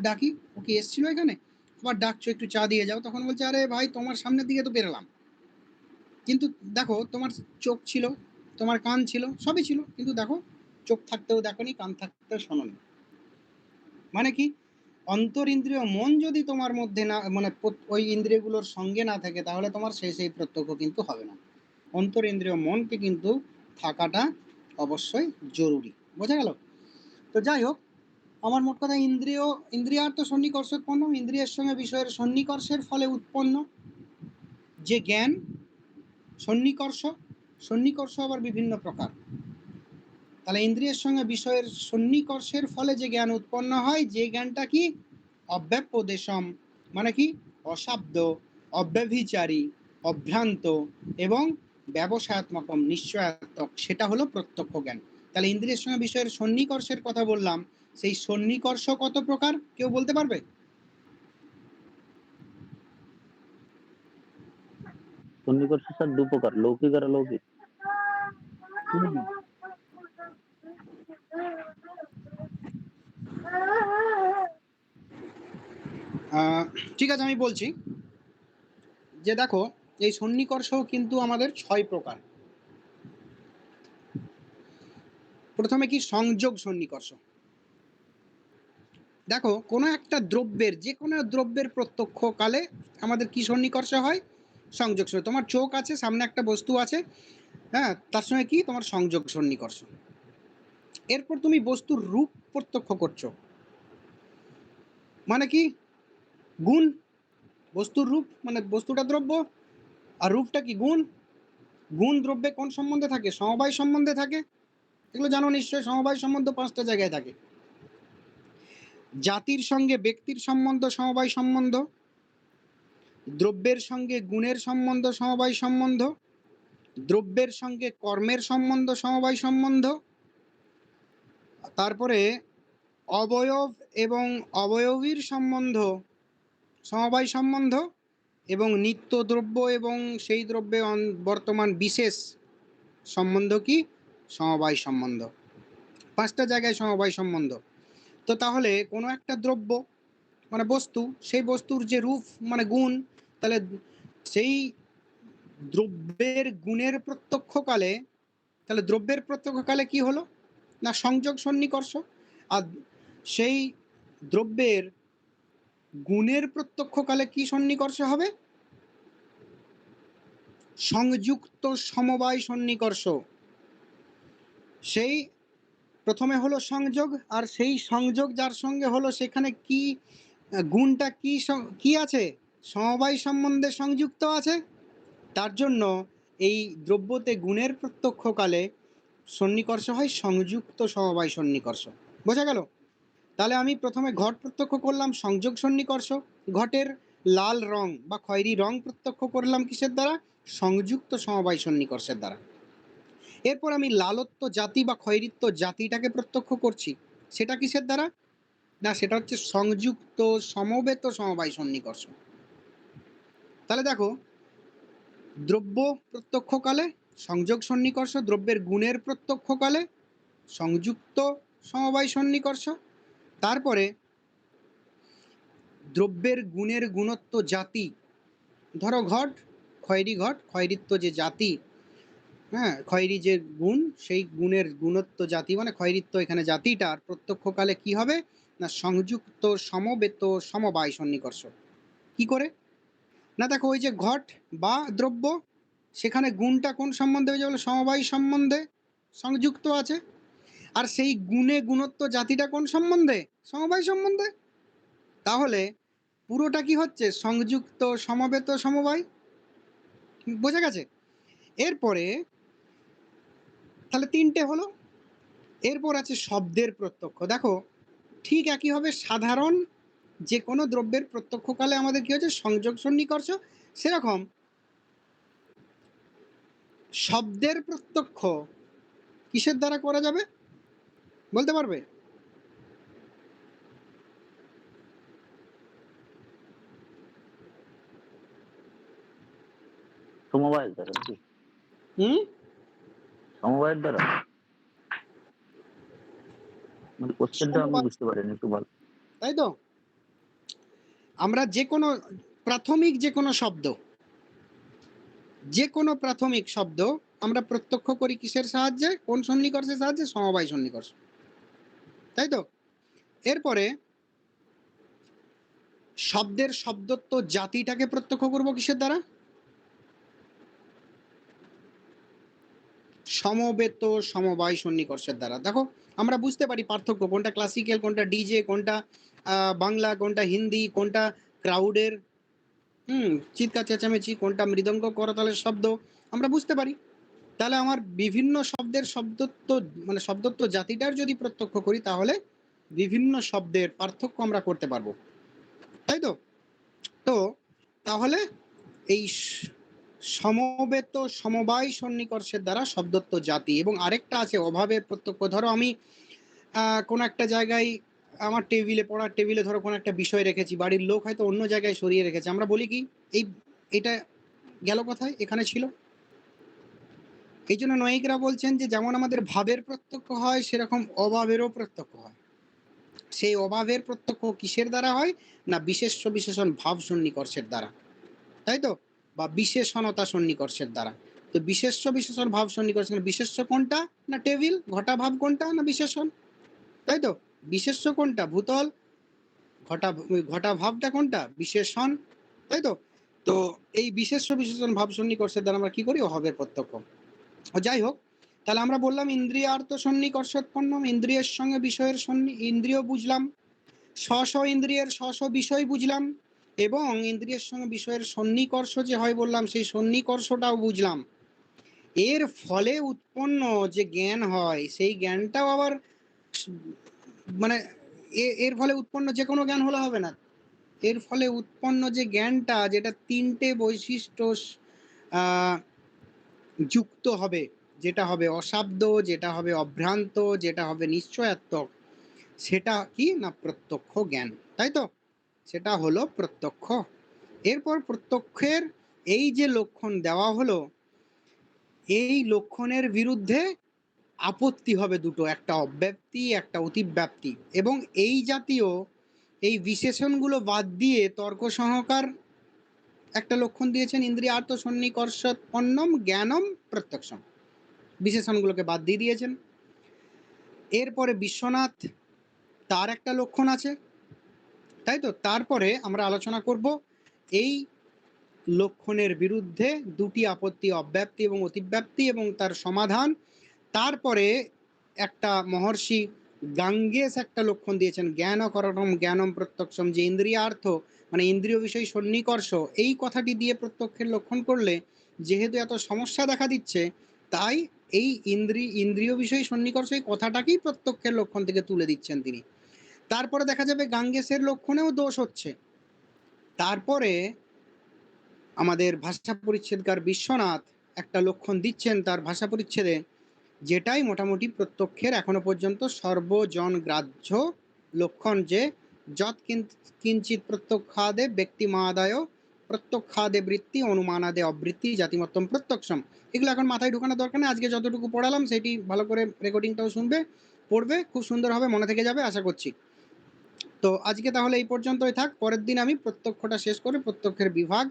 ডাকি, ও কি এসছিল এখানে, আবার ডাকছো একটু চা দিয়ে যাও, তখন বলছে আরে ভাই তোমার সামনের দিকে তো বেরোলাম। কিন্তু দেখো তোমার চোখ ছিল, তোমার কান ছিল, সবই ছিল, কিন্তু দেখো চোখ থাকতেও দেখোনি, কান থাকতেও শোনোনি। মানে কি, অন্তর ইন্দ্রিয় মন যদি তোমার মধ্যে না, মানে ওই ইন্দ্রিয়গুলোর সঙ্গে না থাকে তাহলে তোমার সেই প্রত্যক্ষ কিন্তু হবে না। অন্তর ইন্দ্রিয় মনকে কিন্তু থাকাটা অবশ্যই জরুরি। বোঝা গেল? তো যাই হোক, আমার মোট কথা ইন্দ্রিয়ার্থ সন্নিকর্ষোৎপন্ন, ইন্দ্রিয়ের সঙ্গে বিষয়ের সন্নিকর্ষের ফলে উৎপন্ন যে জ্ঞান। সন্নিকর্ষ আবার বিভিন্ন প্রকার। তাহলে ইন্দ্রিয়ের সঙ্গে বিষয়ের সন্নিকর্ষের ফলে যে জ্ঞান উৎপন্ন হয়, যে জ্ঞানটা কি অব্যপদেশম মানে কি অশাব্দ, অব্যভিচারী, অভ্রান্ত এবং ব্যবসায়াত্মকম নিশ্চয়াত্মক, সেটা হলো প্রত্যক্ষ জ্ঞান। তাহলে ইন্দ্রিয়ের সঙ্গে বিষয়ের সন্নিকর্ষের কথা বললাম, সেই সন্নিকর্ষ কত প্রকার কেউ বলতে পারবে? সন্নিকর্ষ স্যার দু প্রকার, লৌকিক আর অলৌকিক। ঠিক আছে, আমি বলছি যে দেখো এই সন্নিকর্ষ কিন্তু আমাদের 6 প্রকার। প্রথমে কি সংযোগ সন্নিকর্ষ। দেখো কোনো একটা দ্রব্যের, যে কোনো দ্রব্যের প্রত্যক্ষ কালে আমাদের কি সন্নিকর্ষ হয়? সংযোগ। তোমার চোখ আছে, সামনে একটা বস্তু আছে, হ্যাঁ, তার সঙ্গে কি তোমার সংযোগ সন্নিকর্ষ। এরপর তুমি বস্তুর রূপ প্রত্যক্ষ করছো, মানে কি? গুণ। বস্তুর রূপ মানে বস্তুটা দ্রব্য, আর রূপটা কি? গুণ। গুণ দ্রব্যে কোন সম্বন্ধে থাকে? সমবায় সম্বন্ধে থাকে। এগুলো জানো নিশ্চয়ই, সমবায় সম্বন্ধ 5টা জায়গায় থাকে। জাতির সঙ্গে ব্যক্তির সম্বন্ধ সমবায় সম্বন্ধ, দ্রব্যের সঙ্গে গুণের সম্বন্ধ সমবায় সম্বন্ধ, দ্রব্যের সঙ্গে কর্মের সম্বন্ধ সমবায় সম্বন্ধ, তারপরে অবয়ব এবং অবয়বীর সম্বন্ধ সমবায় সম্বন্ধ, এবং নিত্য দ্রব্য এবং সেই দ্রব্যে বর্তমান বিশেষ সম্বন্ধ কি? সমবায় সম্বন্ধ। 5টা জায়গায় সমবায় সম্বন্ধ। তো তাহলে কোনো একটা দ্রব্য মানে বস্তু, সেই বস্তুর যে রূপ মানে গুণ, তাহলে সেই দ্রব্যের গুণের প্রত্যক্ষকালে, তাহলে দ্রব্যের প্রত্যক্ষকালে কি হলো না? সংযোগ সন্নিকর্ষ। আর সেই দ্রব্যের গুণের প্রত্যক্ষকালে কি সন্নিকর্ষ হবে? সংযুক্ত সমবায় সন্নিকর্ষ। সেই প্রথমে হলো সংযোগ, আর সেই সংযোগ যার সঙ্গে হলো সেখানে কি গুণটা কি কি আছে? সমবায় সম্বন্ধে সংযুক্ত আছে। তার জন্য এই দ্রব্যতে গুণের প্রত্যক্ষকালে সন্নিকর্ষ হয় সংযুক্ত সমবায় সন্নিকর্ষ। বোঝা গেল? তাহলে আমি প্রথমে ঘট প্রত্যক্ষ করলাম সংযোগ সন্নিকর্ষ, ঘটের লাল রং বা খয়েরি রং প্রত্যক্ষ করলাম কিসের দ্বারা? সংযুক্ত সমবায় সন্নিকর্ষের দ্বারা। এরপর আমি লালত্ব জাতি বা খয়েরিত্ব জাতিটাকে প্রত্যক্ষ করছি, সেটা কিসের দ্বারা? না, সেটা হচ্ছে সংযুক্ত সমবেত সমবায় সন্নিকর্ষ। তাহলে দেখো, দ্রব্য প্রত্যক্ষকালে সংযোগ সন্নিকর্ষ, দ্রব্যের গুণের প্রত্যক্ষকালে সংযুক্ত সমবায় সন্নিকর্ষ, তারপরে দ্রব্যের গুণের গুণত্ব জাতি, ধরো ঘট, খয়েরি ঘট, খয়েরিত্ব যে জাতি, হ্যাঁ, খয়েরি যে গুণ, সেই গুণের গুণত্ব জাতি মানে খয়েরিত্ব, এখানে জাতিটার প্রত্যক্ষকালে কি হবে না? সংযুক্ত সমবেত সমবায় সন্নিকর্ষ। কি করে না? দেখো ওই যে ঘট বা দ্রব্য, সেখানে গুণটা কোন সম্বন্ধে হয়ে যাবে? সমবায় সম্বন্ধে সংযুক্ত আছে। আর সেই গুণে গুণত্ব জাতিটা কোন সম্বন্ধে? সমবায় সম্বন্ধে। তাহলে পুরোটা কি হচ্ছে? সংযুক্ত সমবেত সমবায়। বোঝা গেছে? এরপরে তাহলে 3টে হলো। এরপর আছে শব্দের প্রত্যক্ষ। দেখো ঠিক একইভাবে সাধারণ যে কোনো দ্রব্যের প্রত্যক্ষকালে আমাদের কি হচ্ছে? সংযোগ সন্নিকর্ষ। সেরকম শব্দের প্রত্যক্ষ কিসের দ্বারা করা যাবে বলতে পারবে? সমবায়ের দ্বারা নাকি? হুম, সমবায়ের দ্বারা মানে কোশ্চেনটা আমি সমবায়, বুঝতে পারিনি, একটু ভালো। তাই তো। আমরা যে কোনো প্রাথমিক যে কোনো শব্দ, যে কোনো প্রাথমিক শব্দ আমরা প্রত্যক্ষ করি কিসের সাহায্যে? কোন সন্নিকর্ষের সাহায্যে? সমবায় সন্নিকর্ষ, তাই তো। এরপরে শব্দের শব্দত্ব জাতিটাকে প্রত্যক্ষ করব কিসের দ্বারা? সমবেত সমবায় সন্নিকর্ষের দ্বারা। দেখো আমরা বুঝতে পারি পার্থক্য, কোনটা ক্লাসিক্যাল, কোনটা ডিজে, কোনটা বাংলা, কোনটা হিন্দি, কোনটা ক্রাউডের চিৎকার চেঁচামেচি, কোনটা মৃদঙ্গ করতালের শব্দ, আমরা বুঝতে পারি। তাহলে আমার বিভিন্ন শব্দের শব্দত্ব মানে শব্দত্ব জাতিটার যদি প্রত্যক্ষ করি, তাহলে বিভিন্ন শব্দের পার্থক্য আমরা করতে পারবো, তাই তো। তো তাহলে এই সমবেত সমবায় সন্নিকর্ষের দ্বারা শব্দত্ব জাতি। এবং আরেকটা আছে অভাবের প্রত্যক্ষ। ধরো আমি কোনো একটা জায়গায় আমার টেবিলে, পড়ার টেবিলে ধরো কোনো একটা বিষয় রেখেছি, বাড়ির লোক হয়তো অন্য জায়গায় সরিয়ে রেখেছে, আমরা বলি কি এই এটা গেল কোথায়? এখানে ছিল। এই জন্য নয়িকরা বলছেন যে যেমন আমাদের ভাবের প্রত্যক্ষ হয়, সেরকম অভাবেরও প্রত্যক্ষ হয়। সেই অভাবের প্রত্যক্ষ কিসের দ্বারা হয় না? বিশেষ্য বিশেষণ ভাব সন্নিকর্ষের দ্বারা, তাই তো। বা বিশেষণতা সন্নিকর্ষের দ্বারা। তো বিশেষ্য বিশেষণ ভাব সন্নিকর্ষ, বিশেষ্য কোনটা না টেবিল, ঘটা ভাব কোনটা না বিশেষণ, তাই তো? বিশেষ্য কোনটা ভূতল, ঘটা ঘটা ভাবটা কোনটা বিশেষণ, তাই তো? তো এই বিশেষ্য বিশেষণ ভাব সন্নিকর্ষের দ্বারা আমরা কি করি অভাবের প্রত্যক্ষ। যাই হোক, তাহলে আমরা বললাম ইন্দ্রিয়ার্থ সন্নিকর্ষোৎপন্ন, ইন্দ্রিয়ের সঙ্গে বিষয়ের ইন্দ্রিয় বুঝলাম, স্ব ইন্দ্রিয়ের স্ব বিষয় বুঝলাম, এবং ইন্দ্রিয়ের সঙ্গে বিষয়ের সন্নিকর্ষ যে হয় বললাম সেই সন্নিকর্ষটাও বুঝলাম। এর ফলে উৎপন্ন যে জ্ঞান হয় সেই জ্ঞানটাও আবার মানে এর ফলে উৎপন্ন যে কোনো জ্ঞান হলে হবে না, এর ফলে উৎপন্ন যে জ্ঞানটা যেটা তিনটে বৈশিষ্ট্য যুক্ত হবে, যেটা হবে অশাব্দ, যেটা হবে অভ্রান্ত, যেটা হবে নিশ্চয়াত্মক, সেটা কি না প্রত্যক্ষ জ্ঞান, তাই তো? সেটা হলো প্রত্যক্ষ। এরপর প্রত্যক্ষের এই যে লক্ষণ দেওয়া হলো, এই লক্ষণের বিরুদ্ধে আপত্তি হবে দুটো, একটা অব্যাপ্তি একটা অতিব্যাপ্তি, এবং এই জাতীয় এই বিশেষণগুলো বাদ দিয়ে তর্ক সহকার একটা লক্ষণ দিয়েছেন ইন্দ্রিয়ার্থ সন্নিকর্ষোৎপন্নম জ্ঞানম প্রত্যক্ষম, বিশেষণগুলোকে বাদ দিয়ে দিয়েছেন। এরপরে বিশ্বনাথ তার একটা লক্ষণ আছে, তাই তো? তারপরে আমরা আলোচনা করব এই লক্ষণের বিরুদ্ধে দুটি আপত্তি, অব্যাপ্তি এবং অতিব্যাপ্তি, এবং তার সমাধান। তারপরে একটা মহর্ষি গাঙ্গেস একটা লক্ষণ দিয়েছেন জ্ঞান করণম জ্ঞানম প্রত্যক্ষম, যে ইন্দ্রিয়ার্থ মানে ইন্দ্রিয় বিষয় সন্নিকর্ষ, এই কথাটি দিয়ে প্রত্যক্ষের লক্ষণ করলে যেহেতু এত সমস্যা দেখা দিচ্ছে, তাই এই ইন্দ্রিয় বিষয় সন্নিকর্ষ এই কথাটাকেই প্রত্যক্ষের লক্ষণ থেকে তুলে দিচ্ছেন তিনি। তারপরে দেখা যাবে গাঙ্গেসের লক্ষণেও দোষ হচ্ছে। তারপরে আমাদের ভাষা পরিচ্ছেদকার বিশ্বনাথ একটা লক্ষণ দিচ্ছেন তার ভাষা পরিচ্ছেদে, যেটাই মোটামুটি প্রত্যক্ষের এখনো পর্যন্ত সর্বজন গ্রাহ্য লক্ষণ, যে যৎ কিঞ্চিত প্রত্যক্ষাদে ব্যক্তিমাদায় প্রত্যক্ষাদে বৃত্তি অনুমানাদে অবৃত্তি জাতিমত্তম প্রত্যক্ষম। এগুলো এখন মাথায় ঢুকানোর দরকার নেই, আজকে যতটুকু পড়ালাম সেটি ভালো করে রেকর্ডিংটাও শুনবে, পড়বে, খুব সুন্দর হবে, মনে থেকে যাবে আশা করছি। তো আজকে তাহলে এই পর্যন্তই থাক, পরের দিন আমি প্রত্যক্ষটা শেষ করে প্রত্যক্ষের বিভাগ